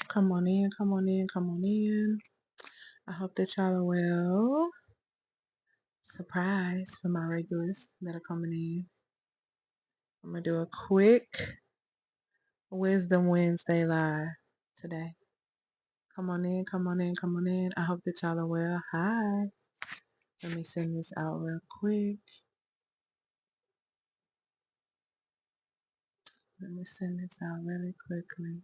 Come on in, come on in, come on in. I hope that y'all are well. Surprise for my regulars that are coming in. I'm going to do a quick Wisdom Wednesday live today. Come on in, come on in, come on in. I hope that y'all are well. Hi. Let me send this out real quick. Let me send this out really quickly.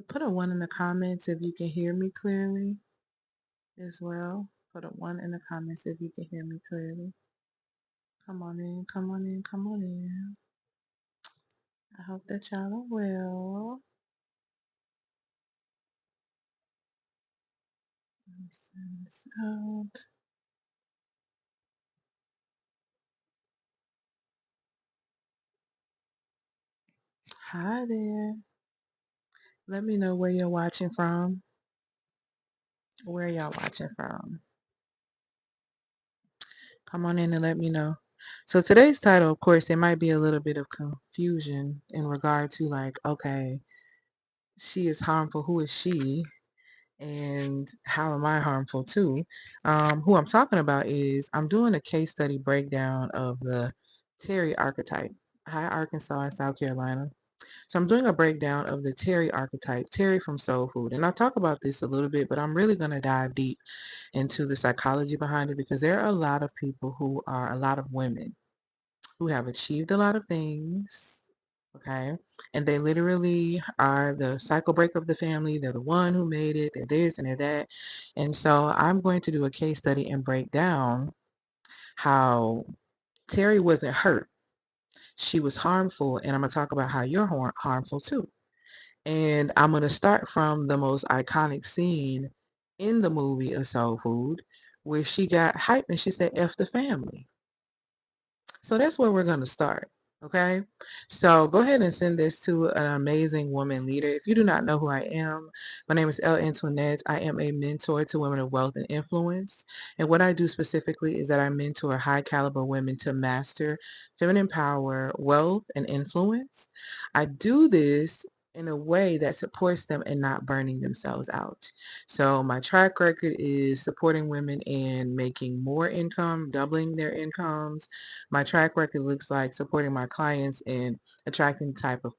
Put a 1 in the comments if you can hear me clearly as well. Put a 1 in the comments if you can hear me clearly. Come on in, come on in, come on in. I hope that y'all are well. Let me send this out. Hi there. Let me know where you're watching from. Where y'all watching from? Come on in and let me know. So today's title, of course, there might be a little bit of confusion in regard to like, okay, she is harmful. Who is she? And how am I harmful too? Who I'm talking about is I'm doing a case study breakdown of the Teri archetype. Hi, Arkansas and South Carolina. So I'm doing a breakdown of the Teri archetype, Teri from Soul Food. And I'll talk about this a little bit, but I'm really going to dive deep into the psychology behind it because there are a lot of people who are a lot of women who have achieved a lot of things, okay? And they literally are the cycle breaker of the family. They're the one who made it. They're this and they're that. And so I'm going to do a case study and break down how Teri wasn't hurt. She was harmful, and I'm going to talk about how you're harmful too. And I'm going to start from the most iconic scene in the movie of Soul Food, where she got hyped and she said, F the family. So that's where we're going to start. Okay. So go ahead and send this to an amazing woman leader. If you do not know who I am, my name is Elle Antoinette. I am a mentor to women of wealth and influence. And what I do specifically is that I mentor high caliber women to master feminine power, wealth, and influence. I do this in a way that supports them and not burning themselves out. So my track record is supporting women in making more income, doubling their incomes. My track record looks like supporting my clients in attracting the type of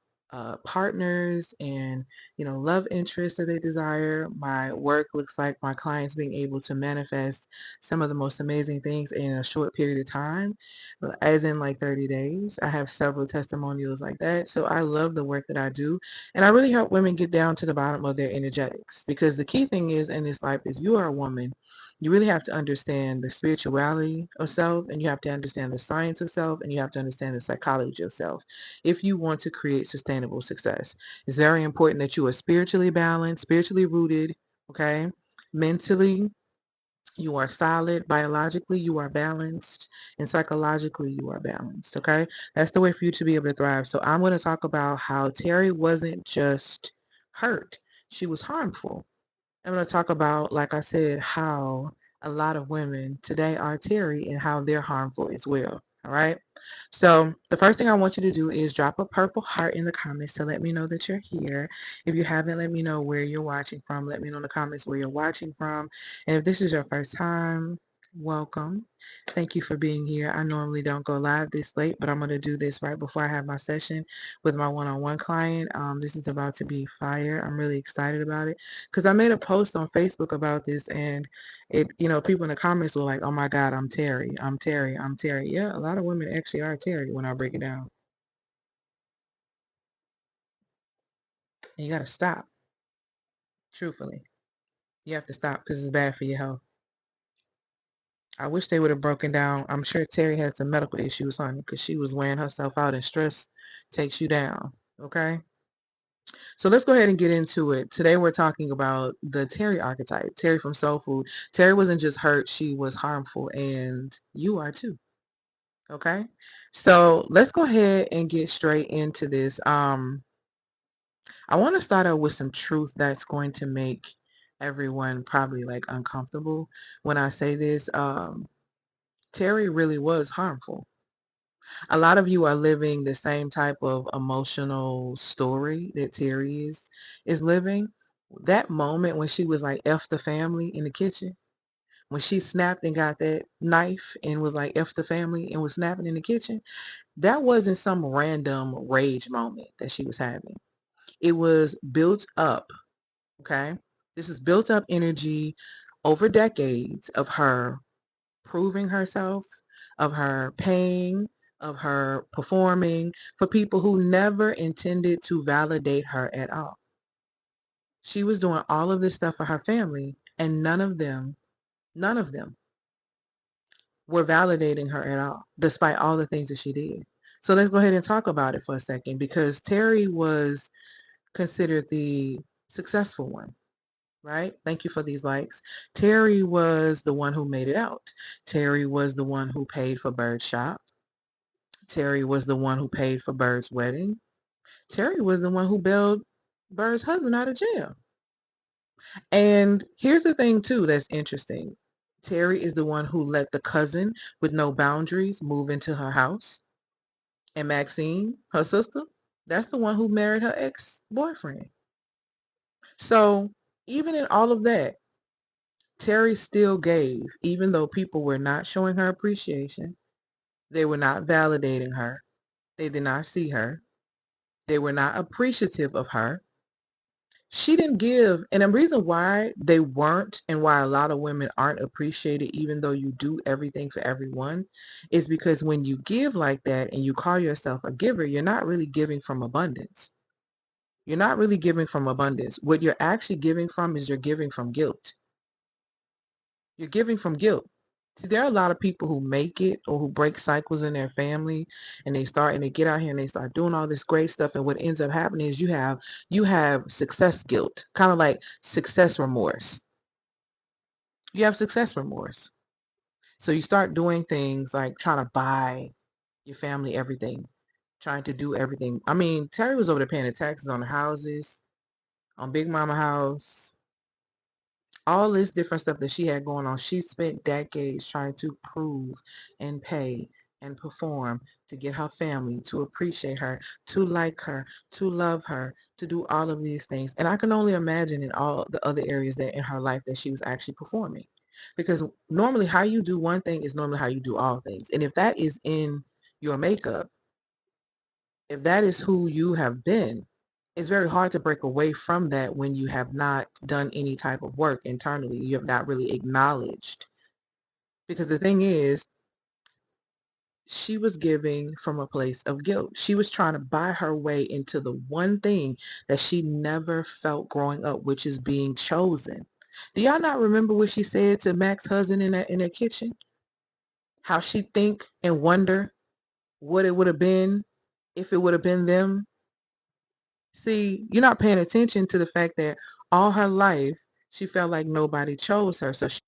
partners and love interests that they desire. My work looks like my clients being able to manifest some of the most amazing things in a short period of time, as in like 30 days. I have several testimonials like that. So I love the work that I do, and I really help women get down to the bottom of their energetics, because the key thing is in this life is you are a woman. You really have to understand the spirituality of self, and you have to understand the science of self, and you have to understand the psychology of self if you want to create sustainable success. It's very important that you are spiritually balanced, spiritually rooted, okay? Mentally, you are solid. Biologically, you are balanced. And psychologically, you are balanced, okay? That's the way for you to be able to thrive. So I'm going to talk about how Teri wasn't just hurt. She was harmful. I'm going to talk about, like I said, how a lot of women today are Teri and how they're harmful as well. All right. So the first thing I want you to do is drop a purple heart in the comments to let me know that you're here. If you haven't, let me know where you're watching from. Let me know in the comments where you're watching from. And if this is your first time, welcome. Thank you for being here. I normally don't go live this late, but I'm going to do this right before I have my session with my one-on-one client. This is about to be fire. I'm really excited about it because I made a post on Facebook about this, and people in the comments were like, oh my God, I'm Teri. I'm Teri. I'm Teri. Yeah, a lot of women actually are Teri when I break it down. And you got to stop, truthfully. You have to stop because it's bad for your health. I wish they would have broken down. I'm sure Teri had some medical issues, honey, because she was wearing herself out, and stress takes you down. Okay? So let's go ahead and get into it. Today we're talking about the Teri archetype, Teri from Soul Food. Teri wasn't just hurt, she was harmful, and you are too. Okay? So let's go ahead and get straight into this. I want to start out with some truth that's going to make everyone probably like uncomfortable when I say this. Teri really was harmful. A lot of you are living the same type of emotional story that Teri is living. That moment when she was like F the family in the kitchen, when she snapped and got that knife and was like F the family and was snapping in the kitchen, that wasn't some random rage moment that she was having. It was built up, okay? This is built up energy over decades of her proving herself, of her paying, of her performing for people who never intended to validate her at all. She was doing all of this stuff for her family, and none of them were validating her at all, despite all the things that she did. So let's go ahead and talk about it for a second, because Teri was considered the successful one, right? Thank you for these likes. Teri was the one who made it out. Teri was the one who paid for Bird's shop. Teri was the one who paid for Bird's wedding. Teri was the one who bailed Bird's husband out of jail. And here's the thing too that's interesting. Teri is the one who let the cousin with no boundaries move into her house. And Maxine, her sister, that's the one who married her ex-boyfriend. So even in all of that, Teri still gave, even though people were not showing her appreciation. They were not validating her. They did not see her. They were not appreciative of her. She didn't give. And the reason why they weren't and why a lot of women aren't appreciated, even though you do everything for everyone, is because when you give like that and you call yourself a giver, you're not really giving from abundance. You're not really giving from abundance. What you're actually giving from is you're giving from guilt. You're giving from guilt. See, there are a lot of people who make it or who break cycles in their family, and they get out here and they start doing all this great stuff, and what ends up happening is you have success guilt, kind of like success remorse. You have success remorse. So you start doing things like trying to buy your family everything, trying to do everything. I mean, Teri was over there paying the taxes on the houses, on Big Mama house, all this different stuff that she had going on. She spent decades trying to prove and pay and perform to get her family to appreciate her, to like her, to love her, to do all of these things. And I can only imagine in all the other areas that in her life that she was actually performing. Because normally how you do one thing is normally how you do all things. And if that is in your makeup, if that is who you have been, it's very hard to break away from that when you have not done any type of work internally. You have not really acknowledged. Because the thing is, she was giving from a place of guilt. She was trying to buy her way into the one thing that she never felt growing up, which is being chosen. Do y'all not remember what she said to Mac's husband in that kitchen? How she think and wonder what it would have been if it would have been them. See, you're not paying attention to the fact that all her life she felt like nobody chose her. So she,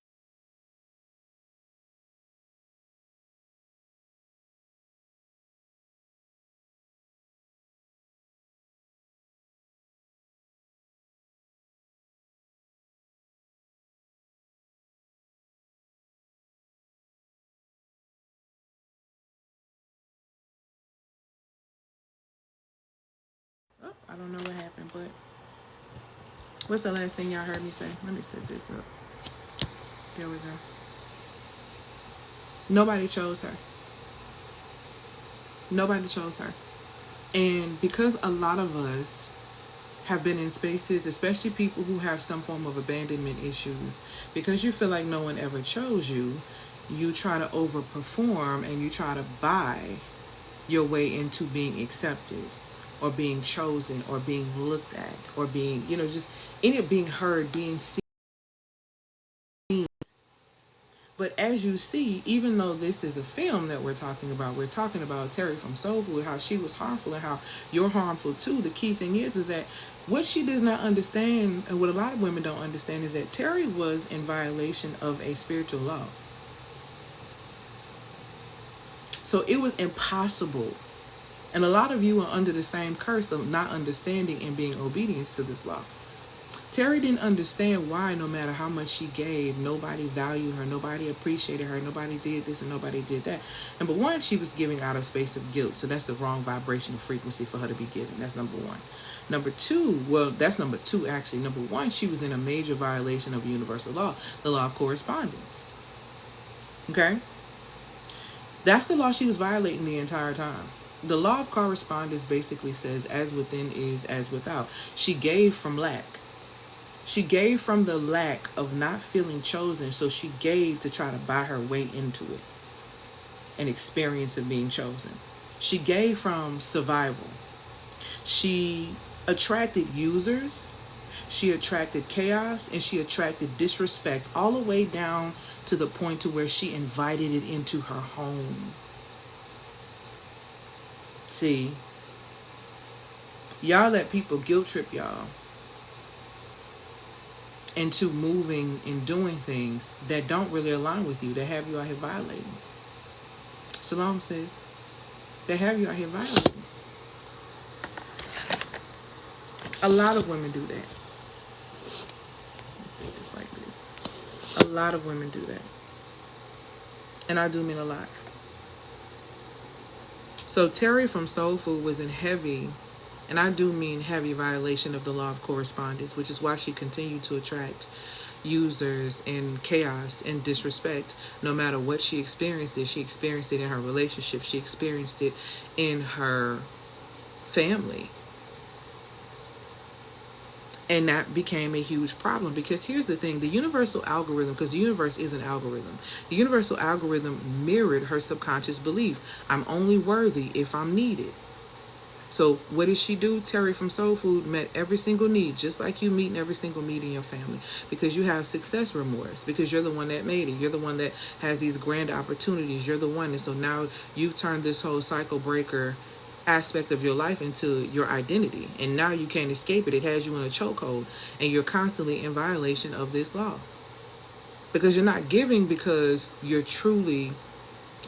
oh, I don't know what happened, but what's the last thing y'all heard me say? Let me set this up. Here we go. Nobody chose her. Nobody chose her. And because a lot of us have been in spaces, especially people who have some form of abandonment issues, because you feel like no one ever chose you, you try to overperform and you try to buy your way into being accepted or being chosen or being looked at or being, just any of being heard, being seen. But as you see, even though this is a film that we're talking about Teri from Soul Food, how she was harmful and how you're harmful too. The key thing is that what she does not understand, and what a lot of women don't understand, is that Teri was in violation of a spiritual law. So it was impossible. And a lot of you are under the same curse of not understanding and being obedient to this law. Teri didn't understand why, no matter how much she gave, nobody valued her, nobody appreciated her, nobody did this and nobody did that. Number one, she was giving out of space of guilt, so that's the wrong vibrational frequency for her to be giving. That's number one. Number two, well, that's number two actually. Number one, she was in a major violation of universal law, the law of correspondence. Okay? That's the law she was violating the entire time. The law of correspondence basically says, as within is as without. She gave from lack. She gave from the lack of not feeling chosen, so she gave to try to buy her way into it, an experience of being chosen. She gave from survival. She attracted users, she attracted chaos, and she attracted disrespect, all the way down to the point to where she invited it into her home. See, y'all let people guilt trip y'all into moving and doing things that don't really align with you, that have you out here violating. Shalom, sis. They have you out here violating. A lot of women do that. Let me say this like this. A lot of women do that. And I do mean a lot. So Teri from Soul Food was in heavy, and I do mean heavy, violation of the law of correspondence, which is why she continued to attract users and chaos and disrespect. No matter what she experienced it in her relationship, she experienced it in her family. And that became a huge problem, because here's the thing, the universal algorithm, because the universe is an algorithm, the universal algorithm mirrored her subconscious belief. I'm only worthy if I'm needed. So what did she do? Teri from Soul Food met every single need, just like you meeting every single need in your family, because you have success remorse, because you're the one that made it. You're the one that has these grand opportunities. You're the one. And so now you've turned this whole cycle breaker aspect of your life into your identity, and now you can't escape it. It has you in a chokehold, and you're constantly in violation of this law, because you're not giving because you're truly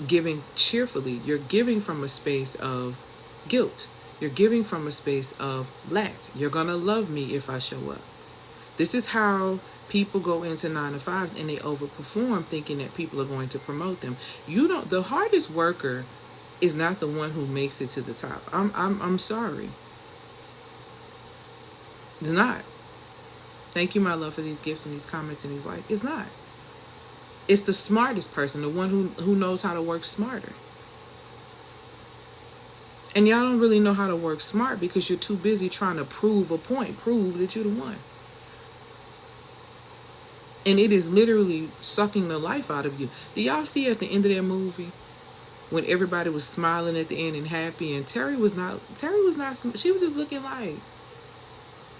giving cheerfully. You're giving from a space of guilt. You're giving from a space of lack. You're gonna love me if I show up. This is how people go into 9 to 5s, and they overperform, thinking that people are going to promote them. The hardest worker is not the one who makes it to the top. I'm sorry. It's not. Thank you, my love, for these gifts and these comments and these likes. It's not. It's the smartest person, the one who knows how to work smarter. And y'all don't really know how to work smart because you're too busy trying to prove a point, prove that you're the one. And it is literally sucking the life out of you. Do y'all see at the end of that movie, when everybody was smiling at the end and happy, and Teri was not, she was just looking like,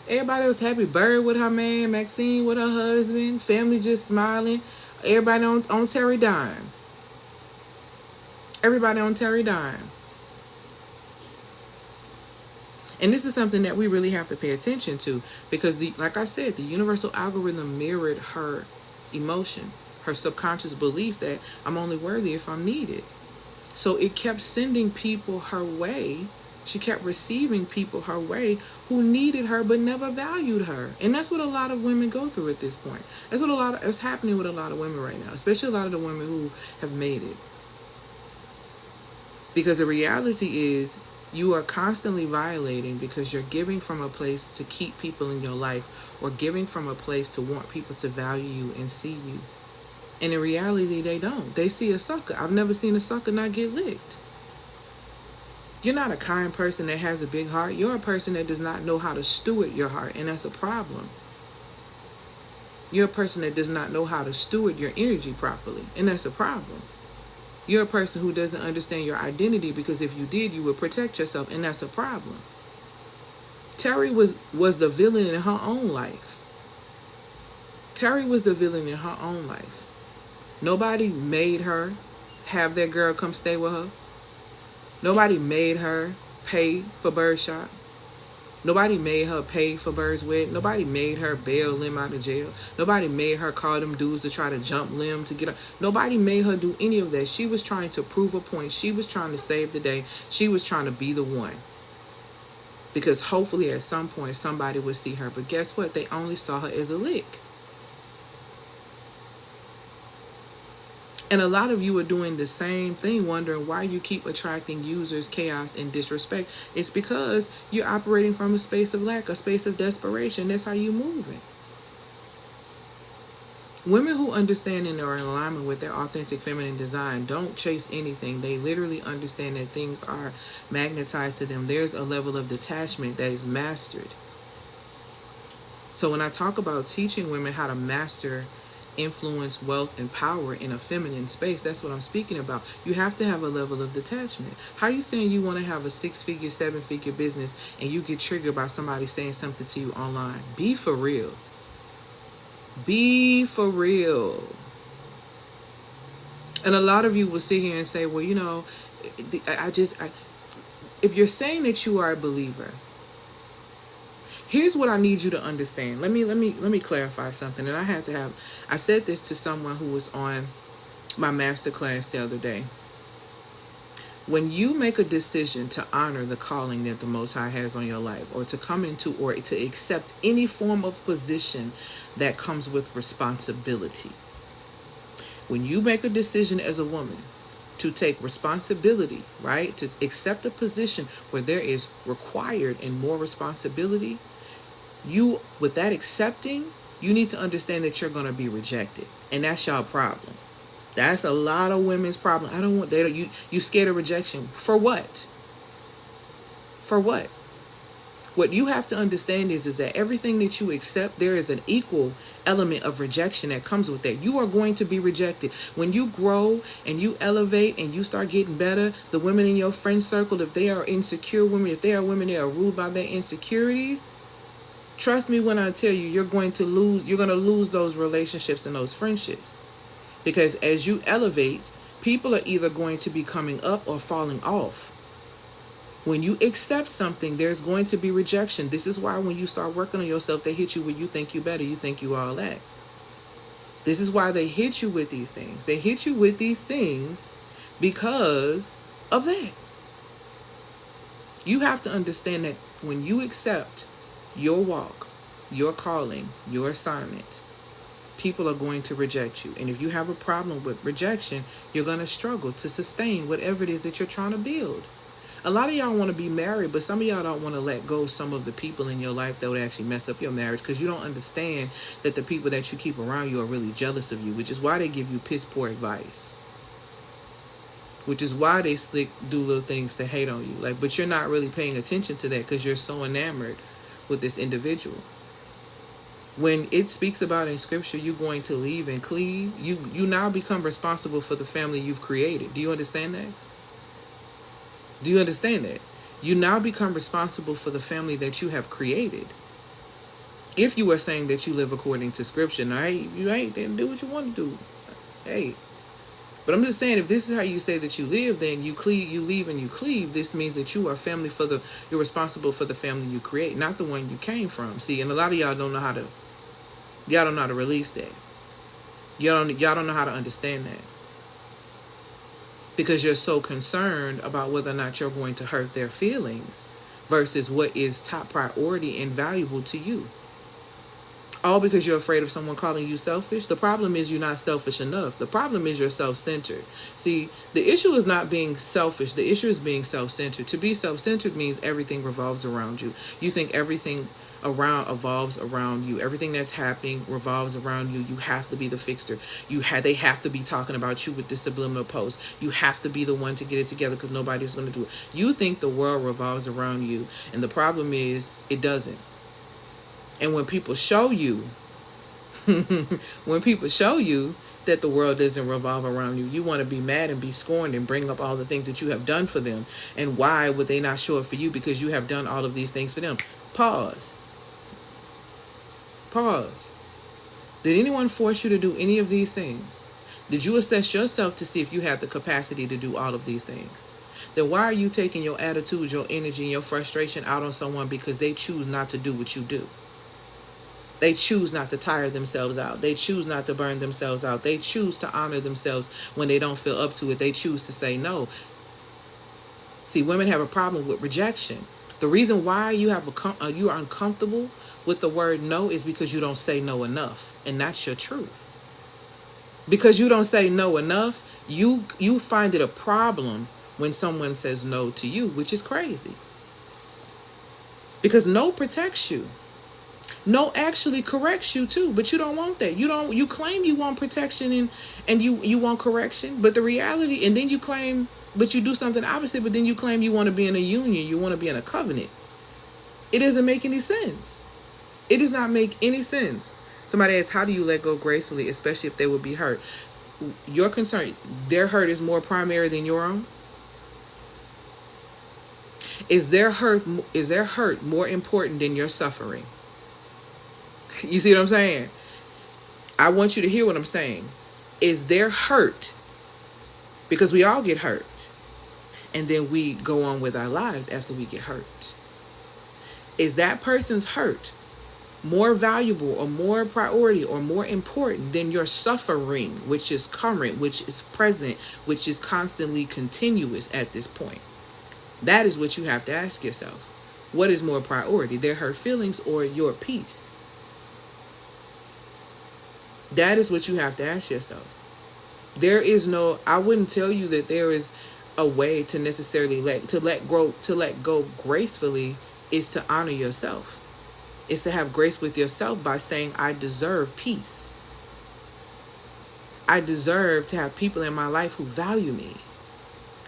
everybody was happy. Bird with her man, Maxine with her husband, family just smiling. Everybody on Teri dime. Everybody on Teri dime. And this is something that we really have to pay attention to, because like I said, the universal algorithm mirrored her emotion, her subconscious belief that I'm only worthy if I'm needed. So it kept sending people her way. She kept receiving people her way who needed her but never valued her. And that's what a lot of women go through at this point. That's what's happening with a lot of women right now, especially a lot of the women who have made it. Because the reality is, you are constantly violating because you're giving from a place to keep people in your life, or giving from a place to want people to value you and see you. And in reality, they don't. They see a sucker. I've never seen a sucker not get licked. You're not a kind person that has a big heart. You're a person that does not know how to steward your heart, and that's a problem. You're a person that does not know how to steward your energy properly, and that's a problem. You're a person who doesn't understand your identity, because if you did, you would protect yourself, and that's a problem. Teri was the villain in her own life. Teri was the villain in her own life. Nobody made her have that girl come stay with her. Nobody made her pay for Birdshot. Nobody made her pay for Bird's wedding. Nobody made her bail Lim out of jail. Nobody made her call them dudes to try to jump Lim to get her. Nobody made her do any of that. She was trying to prove a point. She was trying to save the day. She was trying to be the one. Because hopefully at some point somebody would see her. But guess what? They only saw her as a lick. And a lot of you are doing the same thing, wondering why you keep attracting users, chaos, and disrespect. It's because you're operating from a space of lack, a space of desperation. That's how you're moving. Women who understand and are in alignment with their authentic feminine design don't chase anything. They literally understand that things are magnetized to them. There's a level of detachment that is mastered. So when I talk about teaching women how to master influence, wealth, and power in a feminine space, that's what I'm speaking about. You have to have a level of detachment. How are you saying you want to have a 6-figure, 7-figure business and you get triggered by somebody saying something to you online? Be for real. Be for real. And a lot of you will sit here and say, well, you know, if you're saying that you are a believer, here's what I need you to understand. Let me clarify something. And I said this to someone who was on my master class the other day. When you make a decision to honor the calling that the Most High has on your life, or to come into or to accept any form of position that comes with responsibility, when you make a decision as a woman to take responsibility, right, to accept a position where there is required and more responsibility, you, with that accepting, you need to understand that you're going to be rejected. And that's your problem. That's a lot of women's problem. You scared of rejection. For what? For what? What you have to understand is that everything that you accept, there is an equal element of rejection that comes with that. You are going to be rejected. When you grow and you elevate and you start getting better, the women in your friend circle, if they are insecure women, if they are women that are ruled by their insecurities, trust me when I tell you, you're going to lose those relationships and those friendships. Because as you elevate, people are either going to be coming up or falling off. When you accept something, there's going to be rejection. This is why when you start working on yourself, they hit you when you think you better. You think you all that. This is why they hit you with these things. They hit you with these things because of that. You have to understand that when you accept your walk, your calling, your assignment, people are going to reject you. And if you have a problem with rejection, you're going to struggle to sustain whatever it is that you're trying to build. A lot of y'all want to be married, but some of y'all don't want to let go of some of the people in your life that would actually mess up your marriage, because you don't understand that the people that you keep around you are really jealous of you, which is why they give you piss poor advice. Which is why they do little things to hate on you. But you're not really paying attention to that because you're so enamored with this individual. When it speaks about in scripture, you're going to leave and cleave, you now become responsible for the family you've created. Do you understand that? Do you understand that? You now become responsible for the family that you have created. If you are saying that you live according to scripture, now you ain't, then do what you want to do. Hey. But I'm just saying, if this is how you say that you live, then you leave and you cleave. This means that you are you're responsible for the family you create, not the one you came from. See, and a lot of y'all don't know how to release that. Y'all don't know how to understand that. Because you're so concerned about whether or not you're going to hurt their feelings versus what is top priority and valuable to you. All because you're afraid of someone calling you selfish. The problem is you're not selfish enough. The problem is you're self-centered. See, the issue is not being selfish. The issue is being self-centered. To be self-centered means everything revolves around you. You think everything evolves around you. Everything that's happening revolves around you. You have to be the fixer. They have to be talking about you with this subliminal post. You have to be the one to get it together because nobody's going to do it. You think the world revolves around you, and the problem is it doesn't. And when people show you that the world doesn't revolve around you, you want to be mad and be scorned and bring up all the things that you have done for them. And why would they not show up for you? Because you have done all of these things for them. Pause. Did anyone force you to do any of these things? Did you assess yourself to see if you have the capacity to do all of these things? Then why are you taking your attitude, your energy, and your frustration out on someone because they choose not to do what you do? They choose not to tire themselves out. They choose not to burn themselves out. They choose to honor themselves when they don't feel up to it. They choose to say no. See, women have a problem with rejection. The reason why you are uncomfortable with the word no is because you don't say no enough, and that's your truth. Because you don't say no enough, you find it a problem when someone says no to you, which is crazy. Because no protects you. No actually corrects you too, but you don't want that. You claim you want protection and you want correction, but the reality, and then you claim, but you do something opposite, but then you claim you want to be in a union, you want to be in a covenant. It doesn't make any sense. It does not make any sense. Somebody asks, how do you let go gracefully, especially if they would be hurt? Your concern, their hurt is more primary than your own? Is their hurt more important than your suffering? You see what I'm saying? I want you to hear what I'm saying. Is their hurt, because we all get hurt, and then we go on with our lives after we get hurt. Is that person's hurt more valuable or more priority or more important than your suffering, which is current, which is present, which is constantly continuous at this point? That is what you have to ask yourself. What is more priority, their hurt feelings or your peace? That is what you have to ask yourself. I wouldn't tell you that there is a way to necessarily let go gracefully is to honor yourself. It's to have grace with yourself by saying, I deserve peace. I deserve to have people in my life who value me.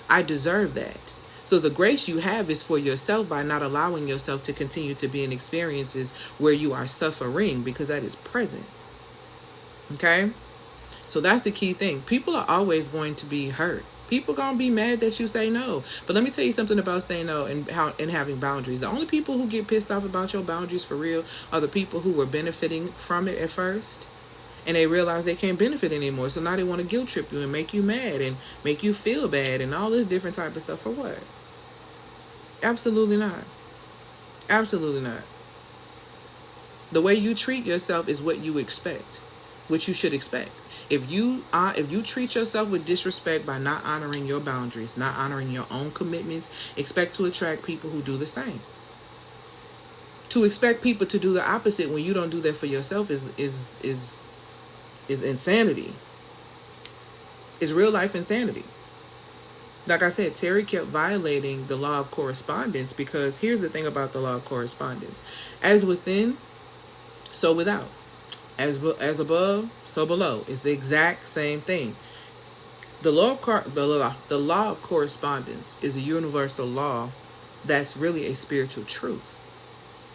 I deserve that. So the grace you have is for yourself by not allowing yourself to continue to be in experiences where you are suffering, because that is present. Okay? So that's the key thing. People are always going to be hurt. People gonna be mad that you say no. But let me tell you something about saying no and having boundaries. The only people who get pissed off about your boundaries for real are the people who were benefiting from it at first, and they realize they can't benefit anymore. So now they want to guilt trip you and make you mad and make you feel bad and all this different type of stuff. For what? Absolutely not. Absolutely not. The way you treat yourself is what you expect, what you should expect. If you treat yourself with disrespect by not honoring your boundaries, not honoring your own commitments, expect to attract people who do the same. To expect people to do the opposite when you don't do that for yourself is insanity. It's real life insanity. Like I said, Teri kept violating the law of correspondence, because here's the thing about the law of correspondence. As within, so without. As above, so below. It's the exact same thing. The law of correspondence is a universal law that's really a spiritual truth.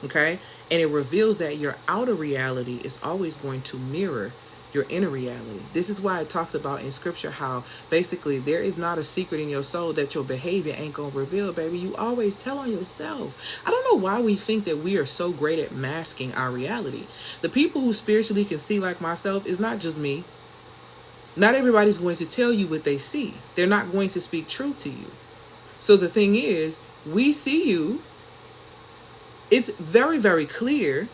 Okay? And it reveals that your outer reality is always going to mirror your inner reality. This is why it talks about in scripture how basically there is not a secret in your soul that your behavior ain't gonna reveal, baby. You always tell on yourself. I don't know why we think that we are so great at masking our reality. The people who spiritually can see, like myself, is not just me. Not everybody's going to tell you what they see. They're not going to speak truth to you. So the thing is, we see you. It's very, very clear.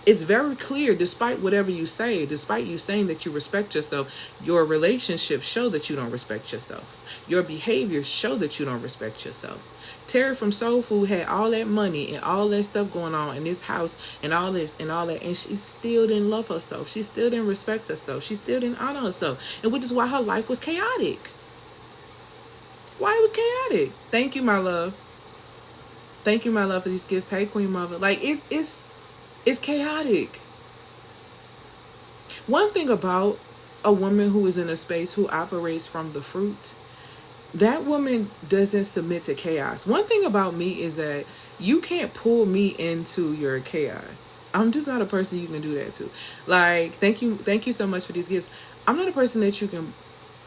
It's very clear, despite whatever you say, despite you saying that you respect yourself, your relationships show that you don't respect yourself. Your behaviors show that you don't respect yourself. Teri from Soul Food had all that money and all that stuff going on in this house and all this and all that, and she still didn't love herself. She still didn't respect herself. She still didn't honor herself, and which is why her life was chaotic. Why it was chaotic. Thank you, my love. Thank you, my love, for these gifts. Hey, Queen Mother. Like, it's chaotic. One thing about a woman who is in a space who operates from the fruit, that woman doesn't submit to chaos. One thing about me is that you can't pull me into your chaos. I'm just not a person you can do that to. Like, thank you so much for these gifts. I'm not a person that you can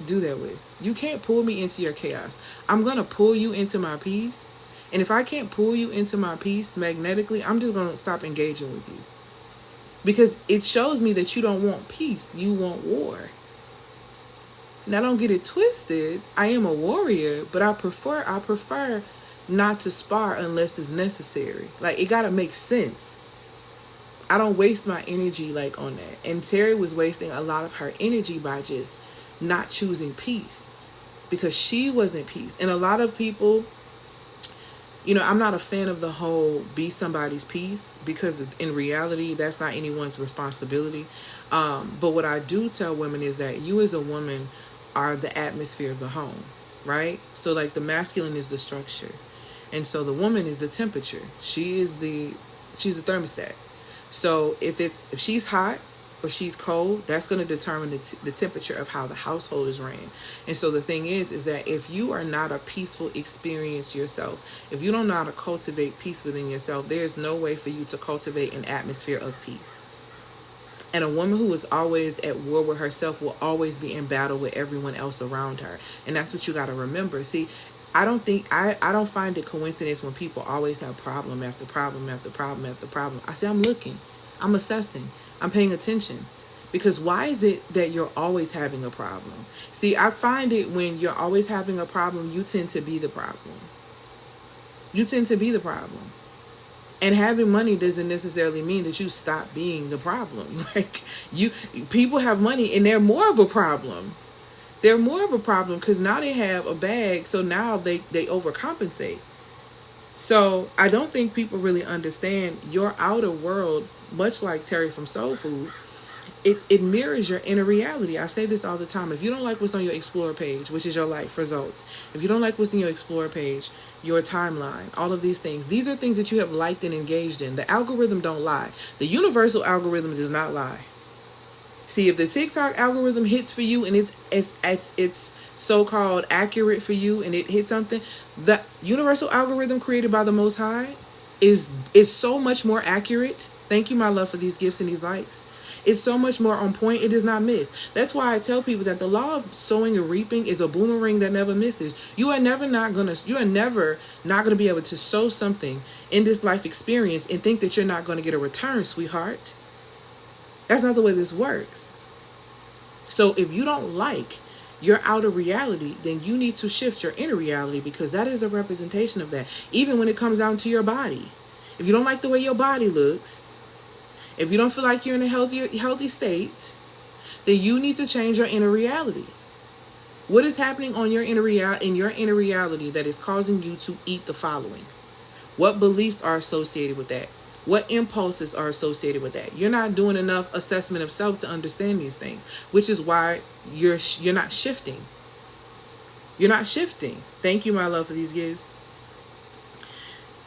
do that with. You can't pull me into your chaos. I'm going to pull you into my peace. And if I can't pull you into my peace magnetically, I'm just going to stop engaging with you. Because it shows me that you don't want peace. You want war. Now, don't get it twisted. I am a warrior, but I prefer not to spar unless it's necessary. Like, it got to make sense. I don't waste my energy like on that. And Teri was wasting a lot of her energy by just not choosing peace, because she wasn't peace. And a lot of people, I'm not a fan of the whole be somebody's piece, because in reality, that's not anyone's responsibility. But what I do tell women is that you as a woman are the atmosphere of the home, right? So like the masculine is the structure. And so the woman is the temperature. She's the thermostat. So if she's hot or she's cold, that's going to determine the temperature of how the household is ran. And so the thing is that if you are not a peaceful experience yourself, if you don't know how to cultivate peace within yourself, there's no way for you to cultivate an atmosphere of peace. And a woman who is always at war with herself will always be in battle with everyone else around her. And that's what you got to remember. See, I don't find it coincidence when people always have problem after problem after problem after problem. I say, I'm looking, I'm assessing, I'm paying attention. Because why is it that you're always having a problem? See, I find it when you're always having a problem, you tend to be the problem. You tend to be the problem. And having money doesn't necessarily mean that you stop being the problem. Like, people have money and they're more of a problem. They're more of a problem because now they have a bag, so now they overcompensate. So I don't think people really understand your outer world, much like Teri from Soul Food. It mirrors your inner reality. I say this all the time. If you don't like what's on your Explorer page, which is your life results, if you don't like what's in your Explorer page, your timeline, all of these are things that you have liked and engaged in. The algorithm don't lie. The universal algorithm does not lie. See, if the TikTok algorithm hits for you and it's so-called accurate for you and it hits something, the universal algorithm created by the Most High is so much more accurate. Thank you, my love, for these gifts and these likes. It's so much more on point. It does not miss. That's why I tell people that the law of sowing and reaping is a boomerang that never misses. You are never not gonna be able to sow something in this life experience and think that you're not going to get a return, sweetheart. That's not the way this works. So if you don't like your outer reality, then you need to shift your inner reality, because that is a representation of that. Even when it comes down to your body. If you don't like the way your body looks, if you don't feel like you're in a healthy state, then you need to change your inner reality. What is happening in your inner reality that is causing you to eat the following? What beliefs are associated with that? What impulses are associated with that? You're not doing enough assessment of self to understand these things, which is why you're not shifting. You're not shifting. Thank you, my love, for these gifts.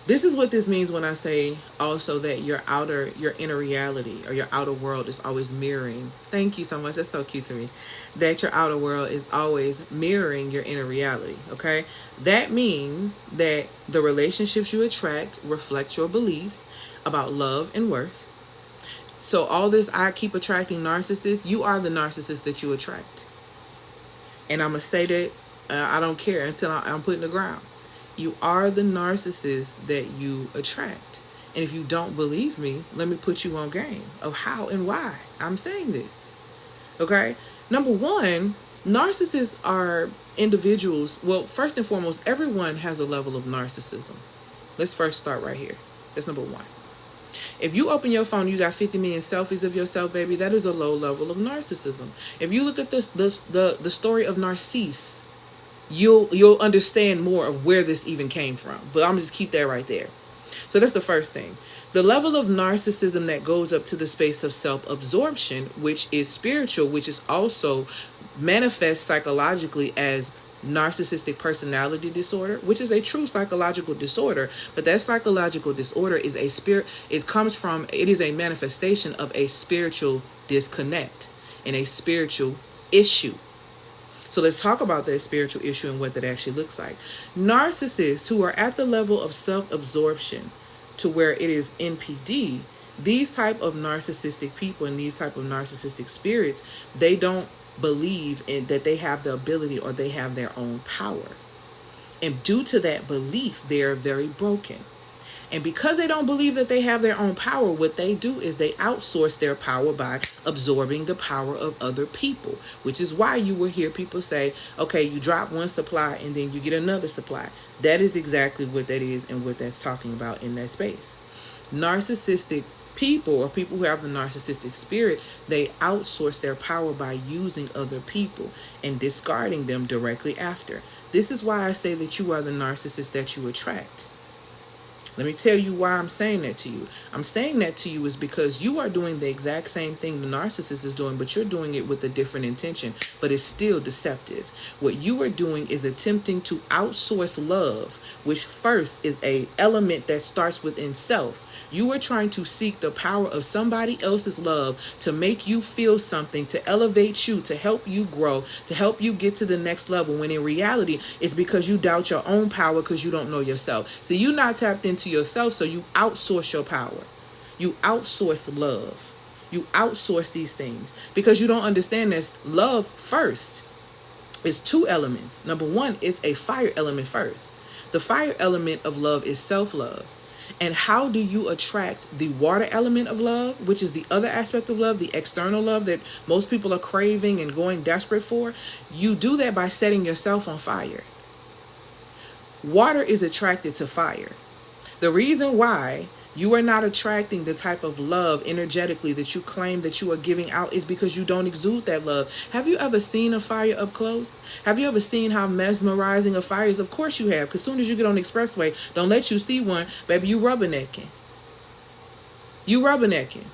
This is what this means when I say also that your inner reality or your outer world is always mirroring. Thank you so much. That's so cute to me. That your outer world is always mirroring your inner reality. Okay. That means that the relationships you attract reflect your beliefs about love and worth. So all this, I keep attracting narcissists. You are the narcissist that you attract. And I'm going to say that I don't care until I'm put in the ground. You are the narcissist that you attract. And if you don't believe me, let me put you on game of how and why I'm saying this. Okay? Number one, narcissists are individuals. Well, first and foremost, everyone has a level of narcissism. Let's first start right here. That's number one. If you open your phone, you got 50 million selfies of yourself, baby. That is a low level of narcissism. If you look at the story of Narcisse, you'll understand more of where this even came from. But I'm gonna just keep that right there. So that's the first thing. The level of narcissism that goes up to the space of self-absorption, which is spiritual, which is also manifests psychologically as narcissistic personality disorder, which is a true psychological disorder. But that psychological disorder is a manifestation of a spiritual disconnect and a spiritual issue. So let's talk about that spiritual issue and what that actually looks like. Narcissists who are at the level of self-absorption to where it is NPD, these type of narcissistic people and these type of narcissistic spirits, they don't believe in that they have the ability or they have their own power. And due to that belief, they're very broken. And because they don't believe that they have their own power, what they do is they outsource their power by absorbing the power of other people, which is why you will hear people say, okay, you drop one supply and then you get another supply. That is exactly what that is and what that's talking about in that space. Narcissistic people or people who have the narcissistic spirit, they outsource their power by using other people and discarding them directly after. This is why I say that you are the narcissist that you attract. Let me tell you why I'm saying that to you. I'm saying that to you is because you are doing the exact same thing the narcissist is doing, but you're doing it with a different intention, but it's still deceptive. What you are doing is attempting to outsource love, which first is a element that starts within self. You are trying to seek the power of somebody else's love to make you feel something, to elevate you, to help you grow, to help you get to the next level, when in reality, it's because you doubt your own power because you don't know yourself. So you're not tapped into yourself, so you outsource your power. You outsource love. You outsource these things because you don't understand this. Love first is two elements. Number one, it's a fire element first. The fire element of love is self-love. And how do you attract the water element of love, which is the other aspect of love, the external love that most people are craving and going desperate for? You do that by setting yourself on fire. Water is attracted to fire. The reason why you are not attracting the type of love energetically that you claim that you are giving out is because you don't exude that love. Have you ever seen a fire up close? Have you ever seen how mesmerizing a fire is? Of course you have, because as soon as you get on the expressway, don't let you see one, baby, you rubbernecking. You rubbernecking.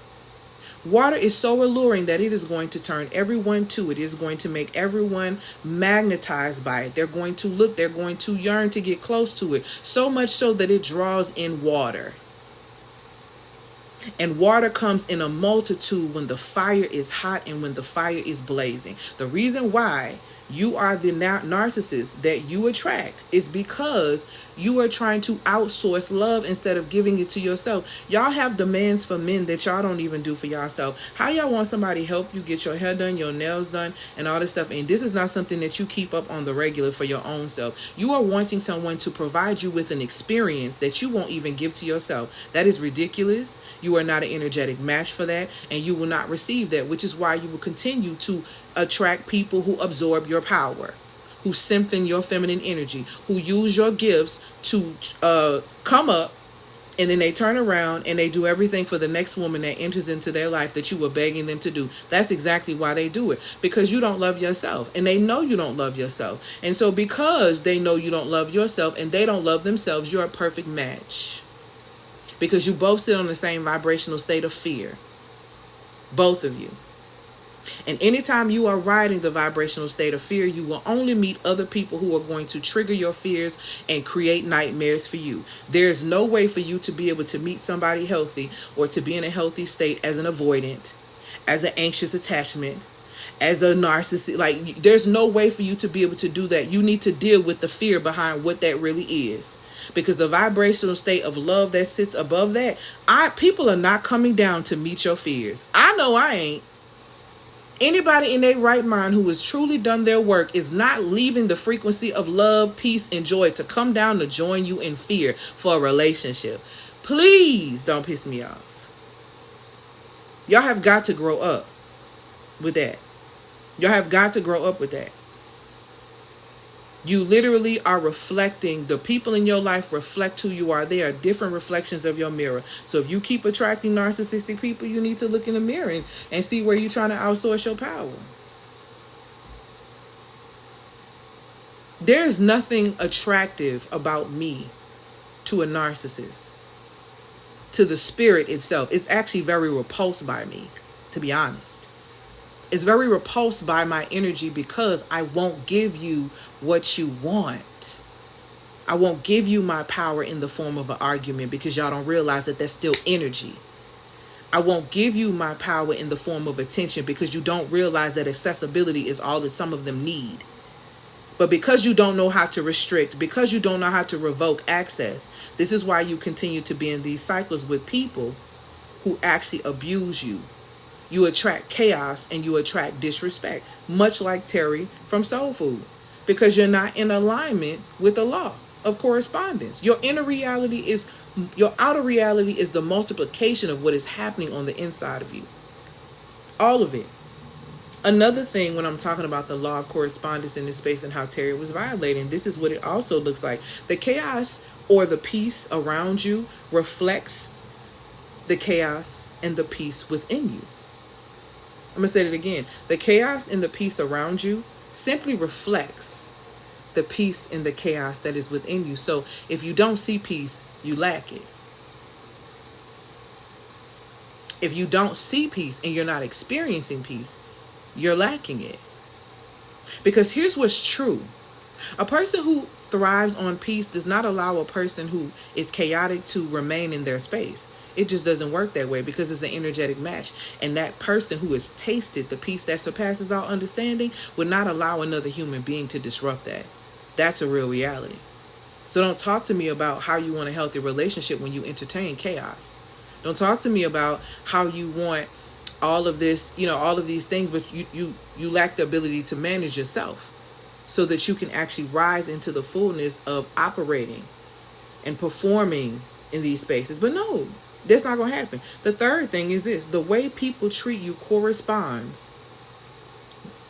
Water is so alluring that it is going to turn everyone to it. It is going to make everyone magnetized by it. They're going to look, they're going to yearn to get close to it. So much so that it draws in water. And water comes in a multitude when the fire is hot and when the fire is blazing. The reason why you are the narcissist that you attract is because you are trying to outsource love instead of giving it to yourself. Y'all have demands for men that y'all don't even do for yourself. How y'all want somebody to help you get your hair done, your nails done, and all this stuff? And this is not something that you keep up on the regular for your own self. You are wanting someone to provide you with an experience that you won't even give to yourself. That is ridiculous. You are not an energetic match for that, and you will not receive that, which is why you will continue to attract people who absorb your power, who siphon your feminine energy, who use your gifts to come up, and then they turn around and they do everything for the next woman that enters into their life that you were begging them to do. That's exactly why they do it, because you don't love yourself, and they know you don't love yourself. And so because they know you don't love yourself and they don't love themselves, you're a perfect match, because you both sit on the same vibrational state of fear, both of you. And anytime you are riding the vibrational state of fear, you will only meet other people who are going to trigger your fears and create nightmares for you. There's no way for you to be able to meet somebody healthy or to be in a healthy state as an avoidant, as an anxious attachment, as a narcissist. Like, there's no way for you to be able to do that. You need to deal with the fear behind what that really is. Because the vibrational state of love that sits above that, people are not coming down to meet your fears. I know I ain't. Anybody in their right mind who has truly done their work is not leaving the frequency of love, peace, and joy to come down to join you in fear for a relationship. Please don't piss me off. Y'all have got to grow up with that. Y'all have got to grow up with that. You literally are reflecting, the people in your life reflect who you are. They are different reflections of your mirror. So if you keep attracting narcissistic people, you need to look in the mirror and see where you're trying to outsource your power. There's nothing attractive about me to a narcissist, to the spirit itself. It's actually very repulsed by me, to be honest. It's very repulsed by my energy because I won't give you what you want. I won't give you my power in the form of an argument because y'all don't realize that that's still energy. I won't give you my power in the form of attention because you don't realize that accessibility is all that some of them need. But because you don't know how to restrict, because you don't know how to revoke access, this is why you continue to be in these cycles with people who actually abuse you. You attract chaos and you attract disrespect, much like Teri from Soul Food, because you're not in alignment with the law of correspondence. Your outer reality is the multiplication of what is happening on the inside of you. All of it. Another thing, when I'm talking about the law of correspondence in this space and how Teri was violating, this is what it also looks like. The chaos or the peace around you reflects the chaos and the peace within you. I'm going to say it again. The chaos and the peace around you simply reflects the peace and the chaos that is within you. So if you don't see peace, you lack it. If you don't see peace and you're not experiencing peace, you're lacking it. Because here's what's true. A person who thrives on peace does not allow a person who is chaotic to remain in their space. It just doesn't work that way because it's an energetic match. And that person who has tasted the peace that surpasses all understanding would not allow another human being to disrupt that. That's a real reality. So don't talk to me about how you want a healthy relationship when you entertain chaos. Don't talk to me about how you want all of this, all of these things, but you lack the ability to manage yourself so that you can actually rise into the fullness of operating and performing in these spaces. But no, that's not going to happen. The third thing is this: the way people treat you corresponds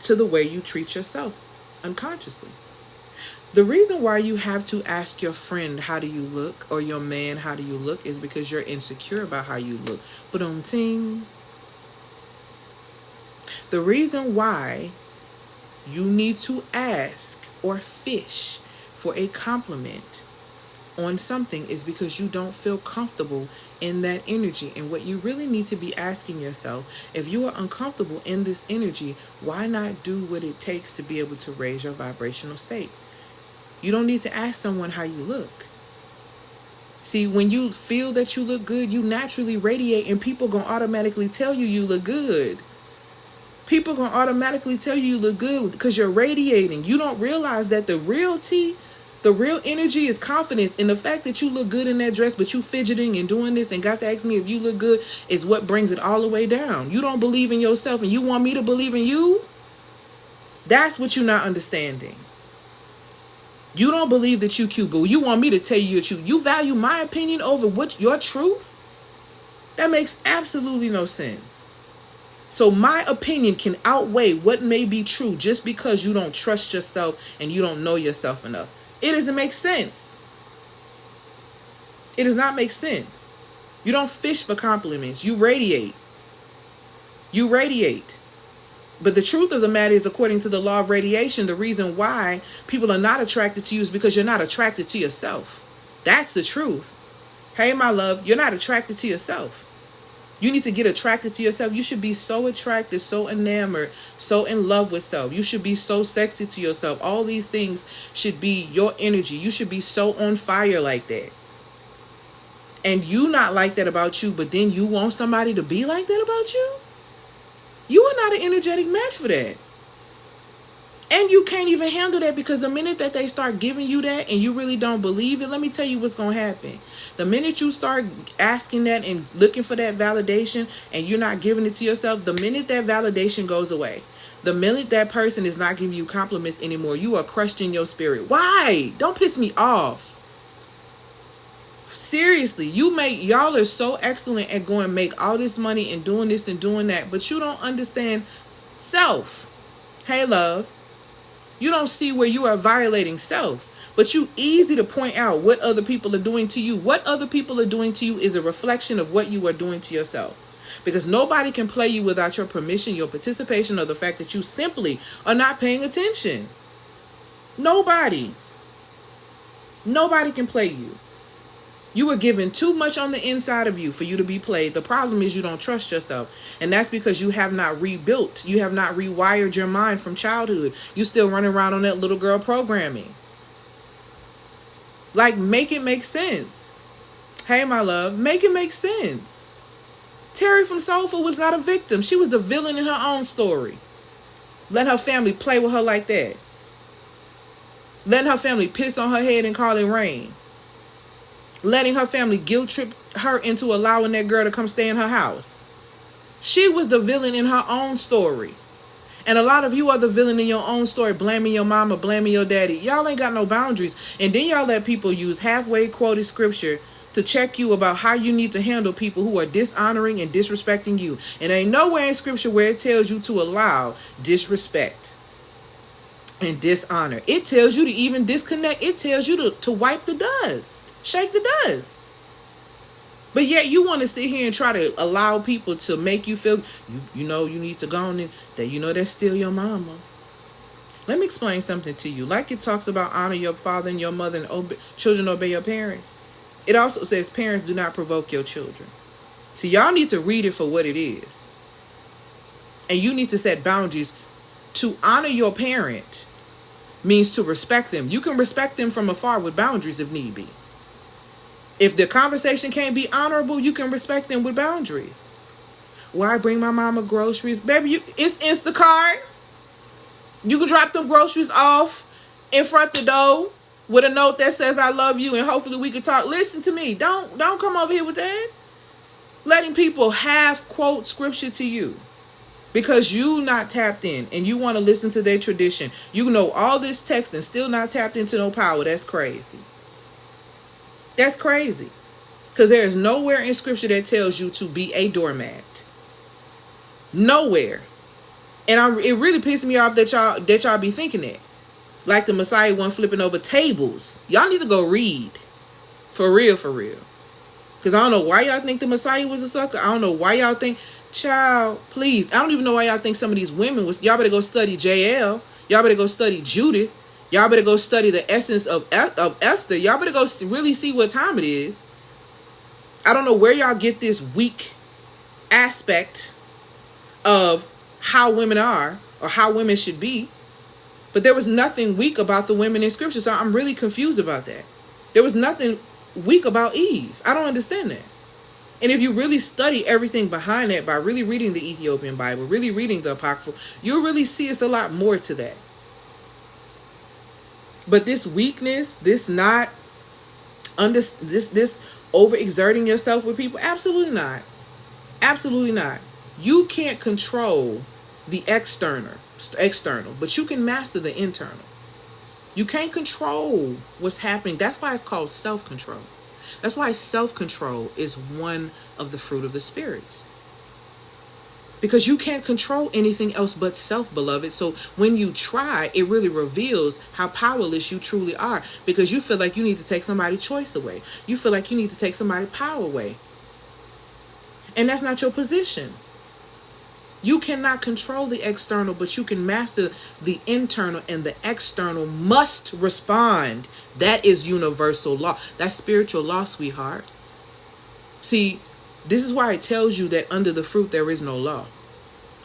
to the way you treat yourself unconsciously. The reason why you have to ask your friend, how do you look, or your man, how do you look, is because you're insecure about how you look. But on ting, the reason why you need to ask or fish for a compliment on something is because you don't feel comfortable in that energy. And what you really need to be asking yourself, if you are uncomfortable in this energy, why not do what it takes to be able to raise your vibrational state? You don't need to ask someone how you look. See, when you feel that you look good, you naturally radiate, and people gonna automatically tell you look good. People gonna automatically tell you look good because you're radiating. You don't realize that the real tea, the real energy is confidence. And the fact that you look good in that dress, but you fidgeting and doing this and got to ask me if you look good is what brings it all the way down. You don't believe in yourself and you want me to believe in you? That's what you're not understanding. You don't believe that you cute, but you want me to tell you you're cute. You value my opinion over your truth? That makes absolutely no sense. So my opinion can outweigh what may be true just because you don't trust yourself and you don't know yourself enough. It doesn't make sense. It does not make sense. You don't fish for compliments. You radiate. You radiate. But the truth of the matter is, according to the law of radiation, the reason why people are not attracted to you is because you're not attracted to yourself. That's the truth. Hey, my love, you're not attracted to yourself. You need to get attracted to yourself. You should be so attracted, so enamored, so in love with self. You should be so sexy to yourself. All these things should be your energy. You should be so on fire like that. And you not like that about you, but then you want somebody to be like that about you? You are not an energetic match for that. And you can't even handle that, because the minute that they start giving you that and you really don't believe it, let me tell you what's going to happen. The minute you start asking that and looking for that validation and you're not giving it to yourself, the minute that validation goes away, the minute that person is not giving you compliments anymore, you are crushed in your spirit. Why? Don't piss me off. Seriously, y'all are so excellent at going and make all this money and doing this and doing that, but you don't understand self. Hey, love. You don't see where you are violating self, but you easy to point out what other people are doing to you. What other people are doing to you is a reflection of what you are doing to yourself, because nobody can play you without your permission, your participation, or the fact that you simply are not paying attention. Nobody can play you. You were given too much on the inside of you for you to be played. The problem is you don't trust yourself. And that's because you have not rebuilt. You have not rewired your mind from childhood. You still running around on that little girl programming. Like, make it make sense. Hey, my love, make it make sense. Teri from Soulful was not a victim. She was the villain in her own story. Let her family play with her like that. Letting her family piss on her head and call it rain. Letting her family guilt trip her into allowing that girl to come stay in her house. She was the villain in her own story. And a lot of you are the villain in your own story, blaming your mama, blaming your daddy. Y'all ain't got no boundaries. And then y'all let people use halfway quoted scripture to check you about how you need to handle people who are dishonoring and disrespecting you. And ain't nowhere in scripture where it tells you to allow disrespect and dishonor. It tells you to even disconnect. It tells you to wipe the dust. Shake the dust. But yet you want to sit here and try to allow people to make you feel, you know, you need to go on and that, you know, that's still your mama. Let me explain something to you. Like it talks about honor your father and your mother and children obey your parents. It also says parents do not provoke your children. See, y'all need to read it for what it is. And you need to set boundaries. To honor your parent means to respect them. You can respect them from afar with boundaries if need be. If the conversation can't be honorable, you can respect them with boundaries. Well, I bring my mama groceries. Baby, it's Instacart. You can drop them groceries off in front the door with a note that says I love you, and hopefully we can talk. Listen to me. Don't come over here with that. Letting people half quote scripture to you because you not tapped in and you want to listen to their tradition. You know all this text and still not tapped into no power. That's crazy. That's crazy. Because there is nowhere in scripture that tells you to be a doormat. Nowhere. And it really pisses me off that y'all be thinking that. Like the Messiah one flipping over tables. Y'all need to go read. For real, for real. Because I don't know why y'all think the Messiah was a sucker. I don't know why y'all think, child, please. I don't even know why y'all think some of these women was. Y'all better go study JL. Y'all better go study Judith. Y'all better go study the essence of Esther. Y'all better go really see what time it is. I don't know where y'all get this weak aspect of how women are or how women should be. But there was nothing weak about the women in scripture. So I'm really confused about that. There was nothing weak about Eve. I don't understand that. And if you really study everything behind that by really reading the Ethiopian Bible, really reading the Apocryphal, you'll really see it's a lot more to that. But this weakness, this overexerting yourself with people, absolutely not. Absolutely not. You can't control the external, but you can master the internal. You can't control what's happening. That's why it's called self-control. That's why self-control is one of the fruit of the spirits. Because you can't control anything else but self, beloved. So when you try, it really reveals how powerless you truly are. Because you feel like you need to take somebody's choice away. You feel like you need to take somebody's power away. And that's not your position. You cannot control the external, but you can master the internal, and the external must respond. That is universal law. That's spiritual law, sweetheart. See, this is why it tells you that under the fruit there is no law.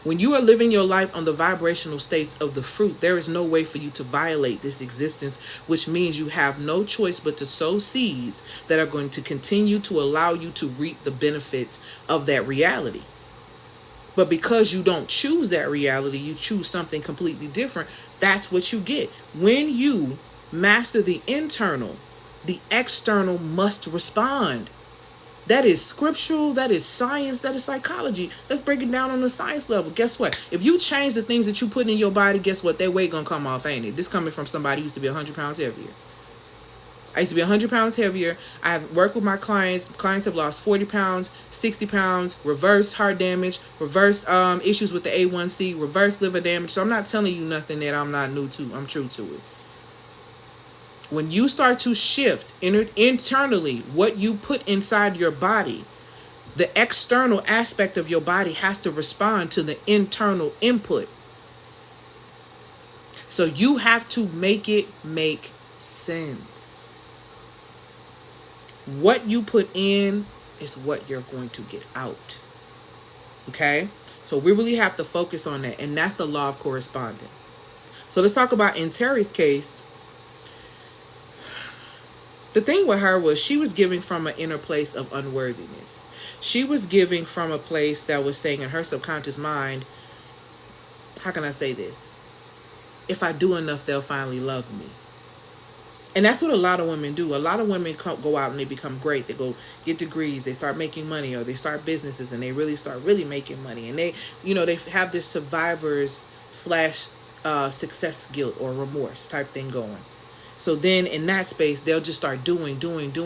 When you are living your life on the vibrational states of the fruit, there is no way for you to violate this existence, which means you have no choice but to sow seeds that are going to continue to allow you to reap the benefits of that reality. But because you don't choose that reality, you choose something completely different. That's what you get. When you master the internal, the external must respond. That is scriptural, that is science, that is psychology. Let's break it down on the science level. Guess what? If you change the things that you put in your body, guess what? That weight gonna come off, ain't it? This coming from somebody who used to be 100 pounds heavier. I used to be 100 pounds heavier. I have worked with my clients. Clients have lost 40 pounds, 60 pounds, reverse heart damage, reverse issues with the A1C, reverse liver damage. So I'm not telling you nothing that I'm not new to. I'm true to it. When you start to shift internally what you put inside your body, the external aspect of your body has to respond to the internal input. So you have to make it make sense. What you put in is what you're going to get out. Okay? So we really have to focus on that. And that's the law of correspondence. So let's talk about in Teri's case. The thing with her was she was giving from an inner place of unworthiness. She was giving from a place that was saying in her subconscious mind, how can I say this? If I do enough, they'll finally love me. And that's what a lot of women do. A lot of women go out and they become great. They go get degrees. They start making money, or they start businesses and they really start making money. And they have this survivors / success guilt or remorse type thing going. So then in that space, they'll just start doing, giving, and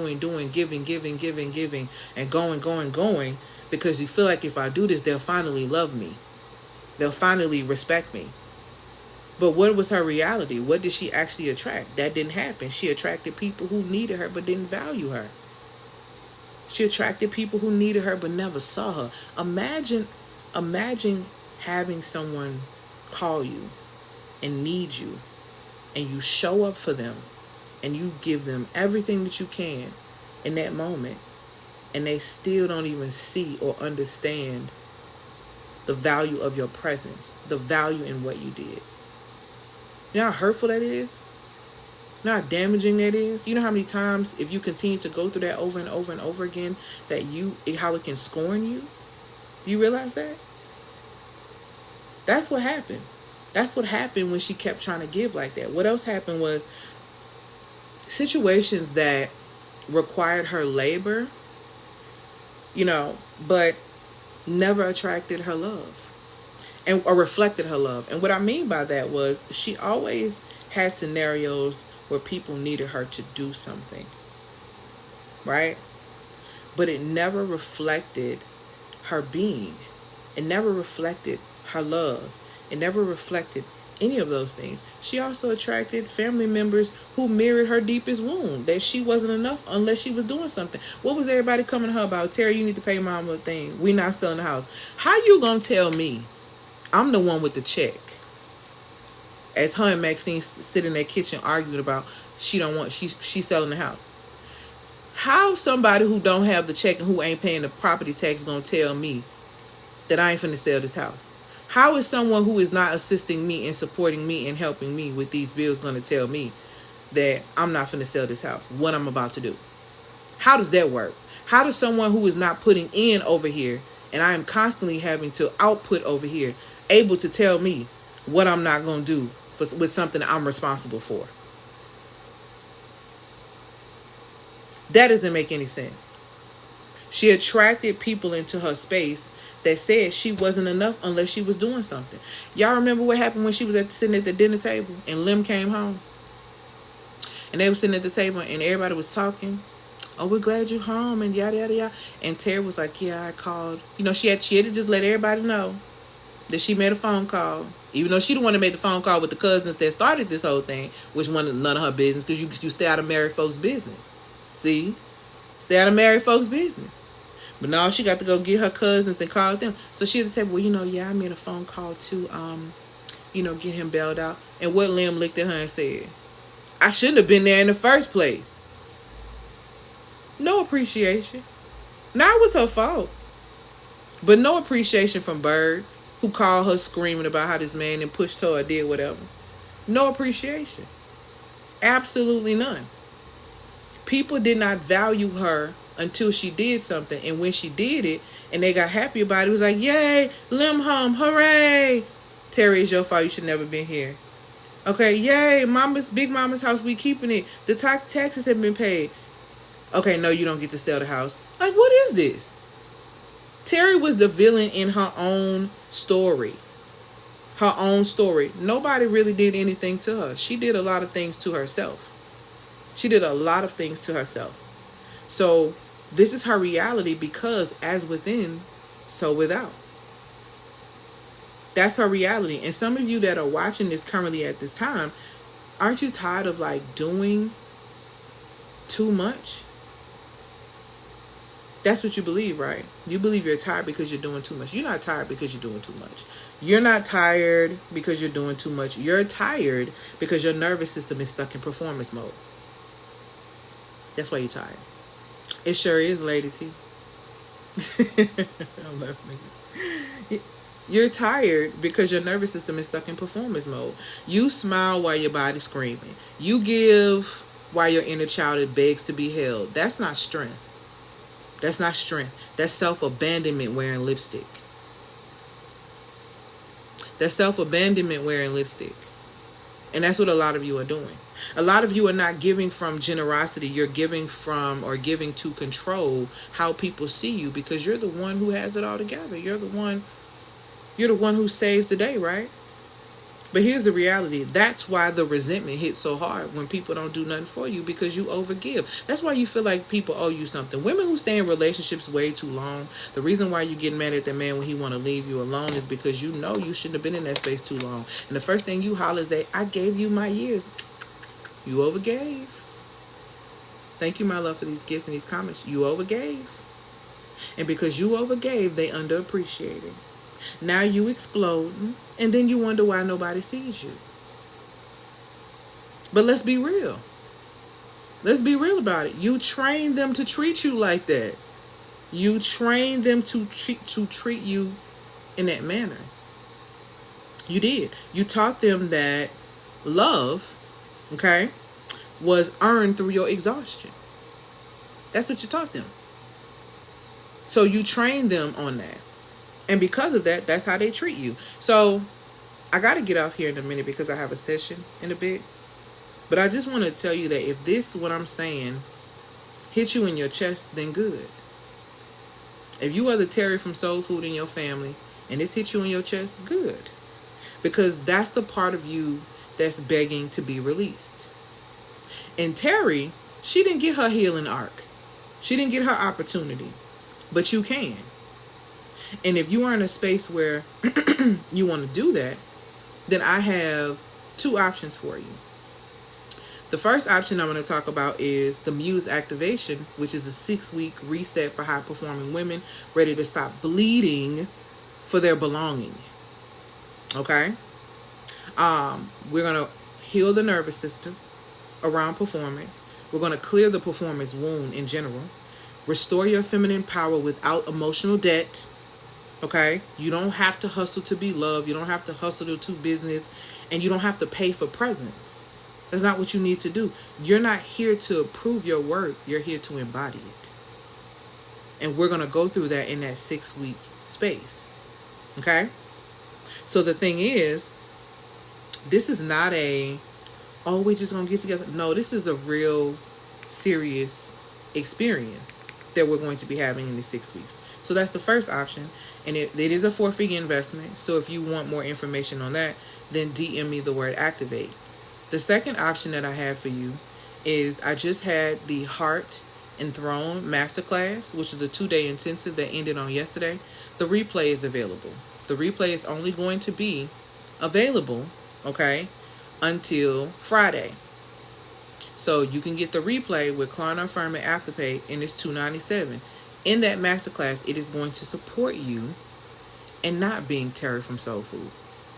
going, because you feel like if I do this, they'll finally love me. They'll finally respect me. But what was her reality? What did she actually attract? That didn't happen. She attracted people who needed her but didn't value her. She attracted people who needed her but never saw her. Imagine having someone call you and need you, and you show up for them and you give them everything that you can in that moment, and they still don't even see or understand the value of your presence, the value in what you did. You know how hurtful that is? You know how damaging that is? You know how many times, if you continue to go through that over and over and over again, how it can scorn you? Do you realize that? That's what happened. That's what happened when she kept trying to give like that. What else happened was situations that required her labor, but never attracted her love or reflected her love. And what I mean by that was she always had scenarios where people needed her to do something, right? But it never reflected her being. It never reflected her love. It never reflected any of those things. She also attracted family members who mirrored her deepest wound, that she wasn't enough unless she was doing something. What was everybody coming to her about? Teri, you need to pay mama a thing. We're not selling the house. How you gonna tell me I'm the one with the check? As her and Maxine sit in their kitchen arguing about she's selling the house. How somebody who don't have the check and who ain't paying the property tax gonna tell me that I ain't finna sell this house? How is someone who is not assisting me and supporting me and helping me with these bills going to tell me that I'm not finna sell this house, what I'm about to do? How does that work? How does someone who is not putting in over here, and I am constantly having to output over here, able to tell me what I'm not going to do with something that I'm responsible for? That doesn't make any sense. She attracted people into her space that said she wasn't enough unless she was doing something. Y'all remember what happened when she was sitting at the dinner table and Lim came home? And they were sitting at the table and everybody was talking. Oh, we're glad you're home and yada, yada, yada. And Teri was like, yeah, I called. She had to just let everybody know that she made a phone call. Even though she the one that made the phone call with the cousins that started this whole thing, which was none of her business, because you stay out of married folks' business. See? Stay out of married folks' business. But now she got to go get her cousins and call them. So she had to say, well, yeah, I made a phone call to, get him bailed out. And what Lim looked at her and said, I shouldn't have been there in the first place. No appreciation. Now it was her fault. But no appreciation from Bird, who called her screaming about how this man and pushed her or did whatever. No appreciation. Absolutely none. People did not value her until she did something. And when she did it and they got happy about it, it was like, yay, Lim home, hooray. Teri, it's your fault. You should never been here. Okay, yay, Big Mama's house, we keeping it. The taxes have been paid. Okay, no, you don't get to sell the house. Like, what is this? Teri was the villain in her own story. Her own story. Nobody really did anything to her. She did a lot of things to herself. So this is her reality, because as within, so without. That's her reality. And some of you that are watching this currently at this time, aren't you tired of doing too much? That's what you believe, right? You believe you're tired because you're doing too much. You're not tired because you're doing too much. You're not tired because you're doing too much. You're tired because your nervous system is stuck in performance mode. That's why you're tired. It sure is, Lady T. I'm laughing. You're tired because your nervous system is stuck in performance mode. You smile while your body's screaming. You give while your inner child begs to be held. That's not strength. That's not strength. That's self-abandonment wearing lipstick. That's self-abandonment wearing lipstick. And that's what a lot of you are doing. A lot of you are not giving from generosity. You're giving from or giving to control how people see you, because you're the one who has it all together. You're the one who saves the day, right? But here's the reality. That's why the resentment hits so hard when people don't do nothing for you, because you overgive. That's why you feel like people owe you something. Women who stay in relationships way too long, the reason why you get mad at the man when he want to leave you alone is because you know you shouldn't have been in that space too long. And the first thing you holler is that I gave you my years. You overgave. Thank you, my love, for these gifts and these comments. You overgave. And because you overgave, they underappreciated. Now you exploding, and then you wonder why nobody sees you. But let's be real. Let's be real about it. You trained them to treat you like that. You trained them to treat you in that manner. You did. You taught them that love, okay, was earned through your exhaustion. That's what you taught them. So you trained them on that. And because of that, that's how they treat you. So I got to get off here in a minute because I have a session in a bit. But I just want to tell you that if this, what I'm saying, hits you in your chest, then good. If you are the Teri from Soul Food in your family and this hits you in your chest, good. Because that's the part of you that's begging to be released. And Teri, she didn't get her healing arc. She didn't get her opportunity. But you can. And if you are in a space where you want to do that, then I have two options for you. The first option I'm going to talk about is the Muse Activation, which is a 6-week reset for high-performing women ready to stop bleeding for their belonging. Okay? We're going to heal the nervous system around performance. We're going to clear the performance wound in general. Restore your feminine power without emotional debt. Okay? You don't have to hustle to be loved. You don't have to hustle to do business. And you don't have to pay for presents. That's not what you need to do. You're not here to prove your worth. You're here to embody it. And we're going to go through that in that 6-week space. Okay? So the thing is, this is not we're just going to get together. No, this is a real serious experience that we're going to be having in the 6 weeks. So that's the first option. And it is a 4-figure investment. So if you want more information on that, then DM me the word activate. The second option that I have for you is I just had the Heart and Throne Masterclass, which is a 2-day intensive that ended on yesterday. The replay is available. The replay is only going to be available, okay, until Friday. So you can get the replay with Klarna Affirm and Afterpay, and it's $297. In that masterclass, it is going to support you in not being Teri from Soul Food.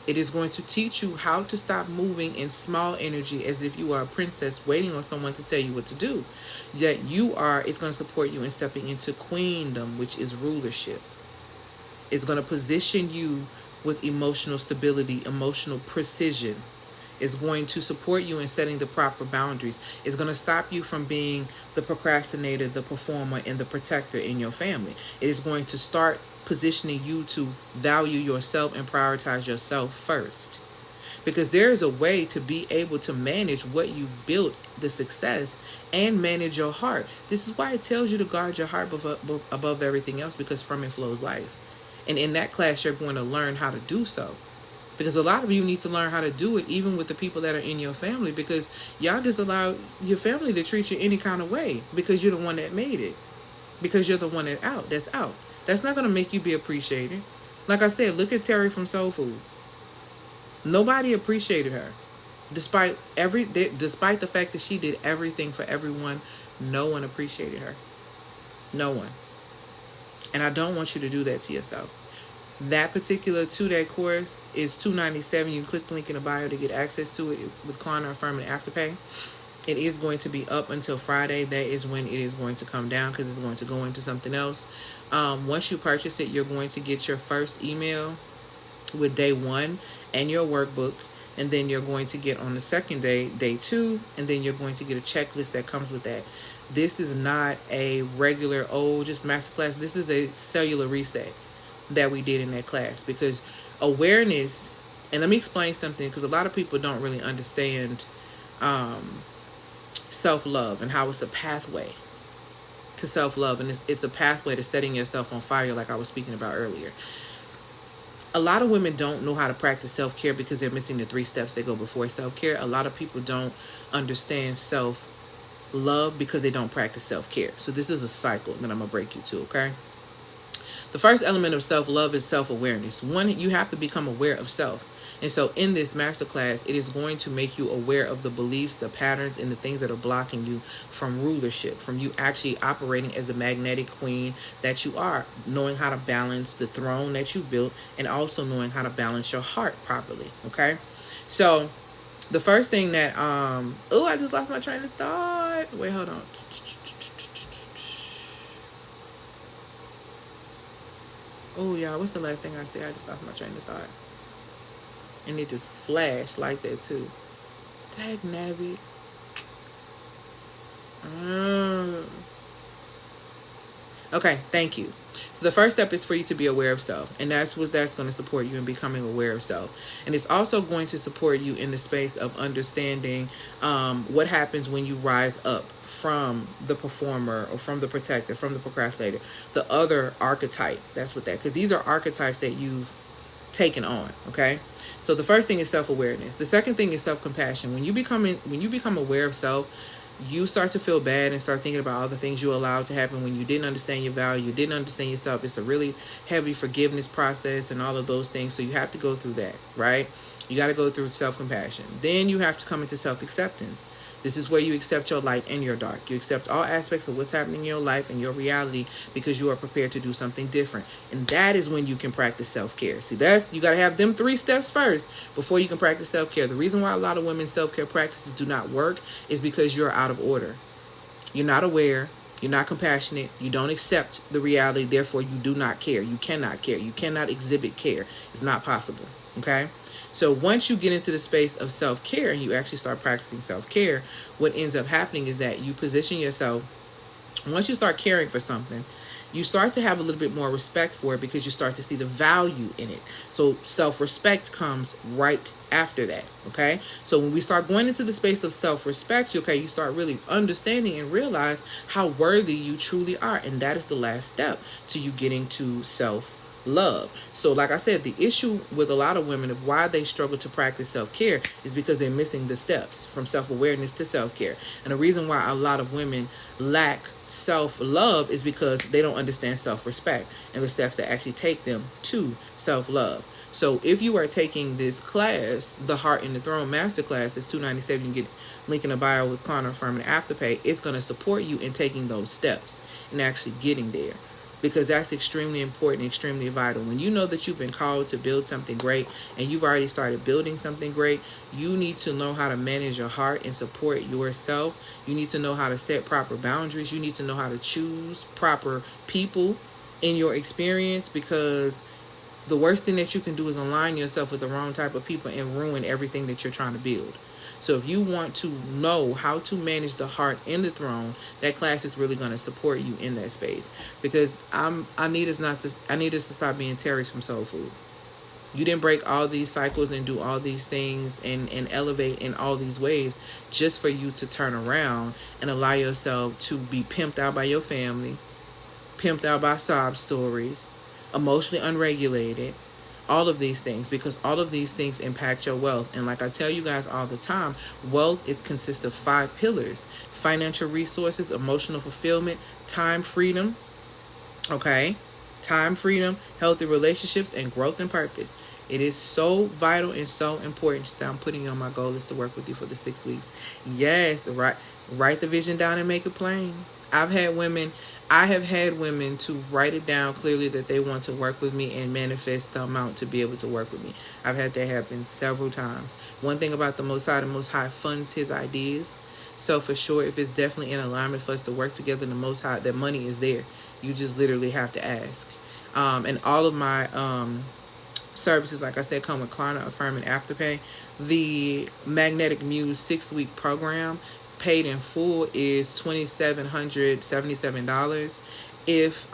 It is going to teach you how to stop moving in small energy as if you are a princess waiting on someone to tell you what to do. That it's going to support you in stepping into queendom, which is rulership. It's going to position you with emotional stability, emotional precision. It's going to support you in setting the proper boundaries. It's going to stop you from being the procrastinator, the performer, and the protector in your family. It is going to start positioning you to value yourself and prioritize yourself first. Because there is a way to be able to manage what you've built, the success, and manage your heart. This is why it tells you to guard your heart above everything else, because from it flows life. And in that class, you're going to learn how to do so. Because a lot of you need to learn how to do it even with the people that are in your family, because y'all just allow your family to treat you any kind of way because you're the one that made it. Because you're the one that's out. That's not going to make you be appreciated. Like I said, look at Teri from Soul Food. Nobody appreciated her. Despite the fact that she did everything for everyone, no one appreciated her. No one. And I don't want you to do that to yourself. That particular 2-day course is $297. You can click the link in the bio to get access to it with Klarna Affirm and Afterpay. It is going to be up until Friday. That is when it is going to come down, because it's going to go into something else. Once you purchase it, you're going to get your first email with day 1 and your workbook. And then you're going to get on the second day, day 2, and then you're going to get a checklist that comes with that. This is not a regular, just masterclass. This is a cellular reset that we did in that class, because awareness, and let me explain something, because a lot of people don't really understand self-love and how it's a pathway to self-love, and it's a pathway to setting yourself on fire, like I was speaking about earlier. A lot of women don't know how to practice self-care because they're missing the 3 steps that go before self-care. A lot of people don't understand self-love because they don't practice self-care. So this is a cycle that I'm going to break you to, okay? The first element of self-love is self-awareness. One, you have to become aware of self. And so in this masterclass, it is going to make you aware of the beliefs, the patterns, and the things that are blocking you from rulership, from you actually operating as the magnetic queen that you are, knowing how to balance the throne that you built, and also knowing how to balance your heart properly, okay? So the first thing that, I just lost my train of thought. Wait, hold on. Oh, y'all, what's the last thing I said? I just lost my train of thought. And it just flashed like that, too. Dag nabbit. Okay, thank you. So the first step is for you to be aware of self, and that's going to support you in becoming aware of self, and it's also going to support you in the space of understanding what happens when you rise up from the performer or from the protector, from the procrastinator, the other archetype. That's what that, because these are archetypes that you've taken on. Okay, so the first thing is self-awareness. The second thing is self-compassion. When you become aware of self, you start to feel bad and start thinking about all the things you allowed to happen when you didn't understand your value, you didn't understand yourself. It's a really heavy forgiveness process and all of those things. So you have to go through that, right? You got to go through self-compassion. Then you have to come into self-acceptance. This is where you accept your light and your dark. You accept all aspects of what's happening in your life and your reality because you are prepared to do something different. And that is when you can practice self-care. See, you got to have them 3 steps first before you can practice self-care. The reason why a lot of women's self-care practices do not work is because you're out of order. You're not aware. You're not compassionate. You don't accept the reality. Therefore, you do not care. You cannot care. You cannot exhibit care. It's not possible. Okay? So once you get into the space of self-care and you actually start practicing self-care, what ends up happening is that you position yourself. Once you start caring for something, you start to have a little bit more respect for it because you start to see the value in it. So self-respect comes right after that, okay? So when we start going into the space of self-respect, okay, you start really understanding and realize how worthy you truly are. And that is the last step to you getting to self-love. So like I said, the issue with a lot of women of why they struggle to practice self-care is because they're missing the steps from self-awareness to self-care. And the reason why a lot of women lack self-love is because they don't understand self-respect and the steps that actually take them to self-love. So if you are taking this class, the Heart in the Throne Masterclass, it's $297. You get link in the bio with Connor Firm and Afterpay. It's going to support you in taking those steps and actually getting there, because that's extremely important, extremely vital. When you know that you've been called to build something great and you've already started building something great, you need to know how to manage your heart and support yourself. You need to know how to set proper boundaries. You need to know how to choose proper people in your experience, because the worst thing that you can do is align yourself with the wrong type of people and ruin everything that you're trying to build. So if you want to know how to manage the heart in the throne, that class is really going to support you in that space. Because I need us to stop being Teris from Soul Food. You didn't break all these cycles and do all these things and elevate in all these ways just for you to turn around and allow yourself to be pimped out by your family, pimped out by sob stories, emotionally unregulated, all of these things, because all of these things impact your wealth. And like I tell you guys all the time, wealth consists of 5 pillars: financial resources, emotional fulfillment, time freedom, okay? Time freedom, healthy relationships, and growth and purpose. It is so vital and so important. So I'm putting you on my goal is to work with you for the 6 weeks. Yes, write the vision down and make it plain. I have had women to write it down clearly that they want to work with me and manifest the amount to be able to work with me. I've had that happen several times. One thing about the Most High funds his ideas. So for sure, if it's definitely in alignment for us to work together, the Most High, that money is there. You just literally have to ask. And all of my services, like I said, come with Klarna, Affirm, and Afterpay. The Magnetic Muse 6-week program, paid in full, is $2,777. If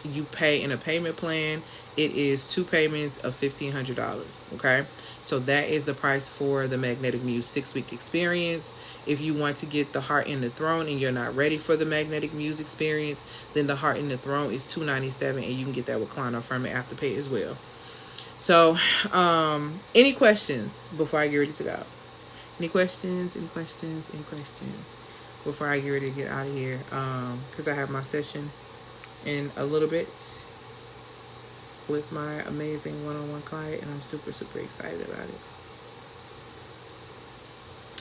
you pay in a payment plan, it is 2 payments of $1,500. Okay, so that is the price for the Magnetic Muse 6-week experience. If you want to get the Heart in the Throne and you're not ready for the Magnetic Muse experience, then the Heart in the Throne is $297, and you can get that with Klarna, Affirm, and Afterpay as well. So, any questions before I get ready to go? Any questions before I get ready to get out of here? Because I have my session in a little bit with my amazing one-on-one client, and I'm super, super excited about it.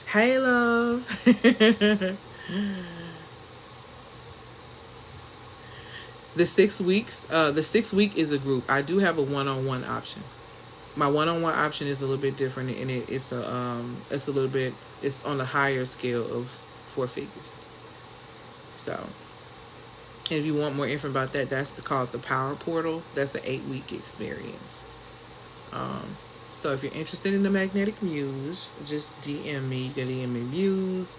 Hey, love. The 6 weeks, the 6 week is a group. I do have a one-on-one option. My one-on-one option is a little bit different, and it's on the higher scale of 4 figures. So And if you want more info about that, that's called the Power Portal. That's an 8-week experience. So if you're interested in the magnetic muse, just DM me. You can DM me muse,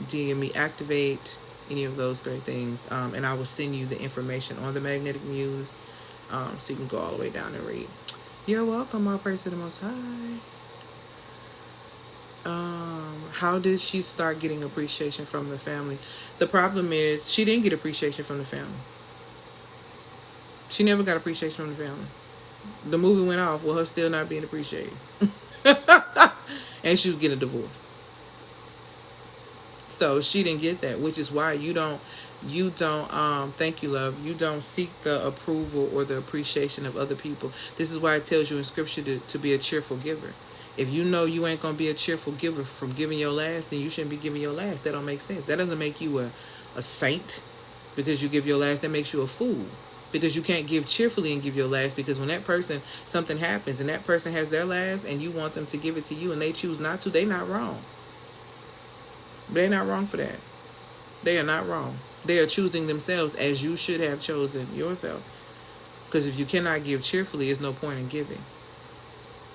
DM me activate, any of those great things. And I will send you the information on the magnetic muse, so you can go all the way down and read. You're welcome. All praise to the Most High. How did she start getting appreciation from the family? The problem is she didn't get appreciation from the family. She never got appreciation from the family. The movie went off with her still not being appreciated. And she was getting a divorce. So she didn't get that, which is why you don't thank you, love, you don't seek the approval or the appreciation of other people. This is why it tells you in scripture to be a cheerful giver. If you know you ain't gonna be a cheerful giver from giving your last, then you shouldn't be giving your last. That don't make sense. That doesn't make you a saint because you give your last. That makes you a fool. Because you can't give cheerfully and give your last, because when that person, something happens and that person has their last and you want them to give it to you and they choose not to, they're not wrong. They're not wrong for that. They are not wrong. They are choosing themselves as you should have chosen yourself. Because if you cannot give cheerfully, there's no point in giving.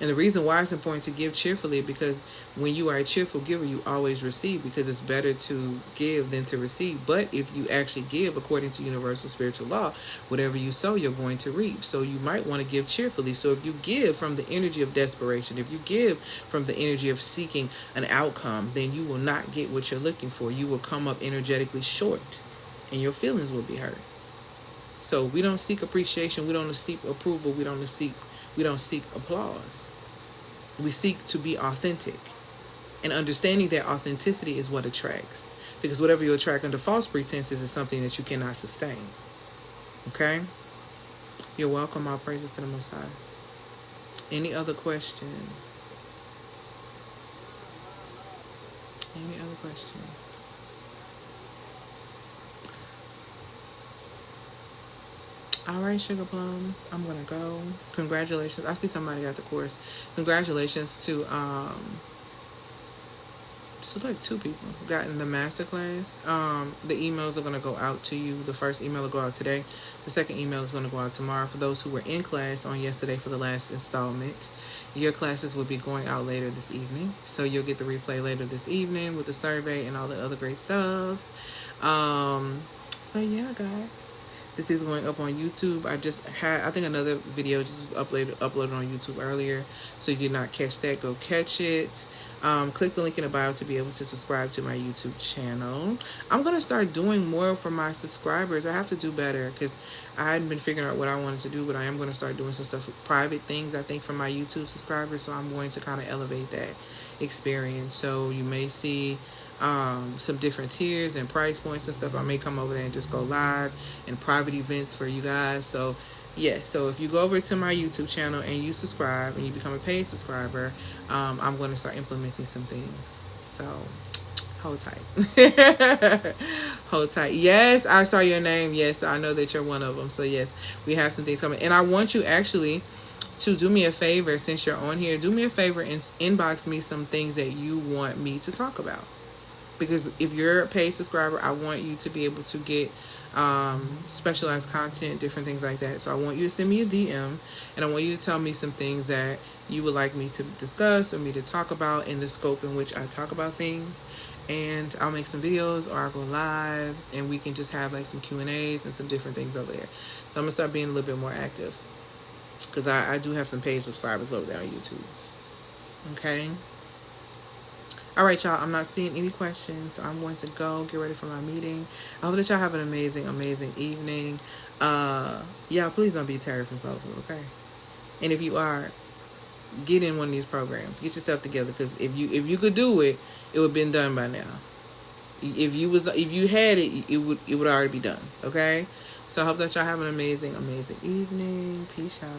And the reason why it's important to give cheerfully is because when you are a cheerful giver, you always receive, because it's better to give than to receive. But if you actually give according to universal spiritual law, whatever you sow, you're going to reap. So you might want to give cheerfully. So if you give from the energy of desperation, if you give from the energy of seeking an outcome, then you will not get what you're looking for. You will come up energetically short and your feelings will be hurt. So we don't seek appreciation. We don't seek approval. We don't seek applause. We seek to be authentic. And understanding that authenticity is what attracts. Because whatever you attract under false pretenses is something that you cannot sustain. Okay? You're welcome. All praises to the Most High. Any other questions? Any other questions? All right, sugar plums, I'm gonna go. Congratulations. I see somebody at the course. Congratulations to like 2 people got in the masterclass. The emails are gonna go out to you. The first email will go out today. The second email is gonna go out tomorrow. For those who were in class on yesterday for the last installment, your classes will be going out later this evening. So you'll get the replay later this evening with the survey and all the other great stuff. So yeah, guys. This is going up on YouTube. I think another video just was uploaded on YouTube earlier. So if you did not catch that, go catch it. Click the link in the bio to be able to subscribe to my YouTube channel. I'm going to start doing more for my subscribers. I have to do better because I hadn't been figuring out what I wanted to do, but I am going to start doing some stuff, private things, I think, for my YouTube subscribers. So I'm going to kind of elevate that experience. So you may see some different tiers and price points and stuff. I may come over there and just go live and private events for you guys. So yes, so if you go over to my YouTube channel and you subscribe and you become a paid subscriber, I'm going to start implementing some things. So hold tight. Hold tight. Yes, I saw your name. Yes, I know that you're one of them. So yes, we have some things coming. And I want you actually to do me a favor, since you're on here, do me a favor and inbox me some things that you want me to talk about. Because if you're a paid subscriber, I want you to be able to get specialized content, different things like that. So I want you to send me a DM, and I want you to tell me some things that you would like me to discuss or me to talk about in the scope in which I talk about things. And I'll make some videos, or I'll go live and we can just have like some Q&As and some different things over there. So I'm going to start being a little bit more active, because I do have some paid subscribers over there on YouTube. Okay? All right, y'all. I'm not seeing any questions, so I'm going to go get ready for my meeting. I hope that y'all have an amazing, amazing evening. Yeah, please don't be Teri from Soul Food, okay? And if you are, get in one of these programs. Get yourself together, because if you could do it, it would have been done by now. If you had it, it would already be done, okay? So I hope that y'all have an amazing, amazing evening. Peace, y'all.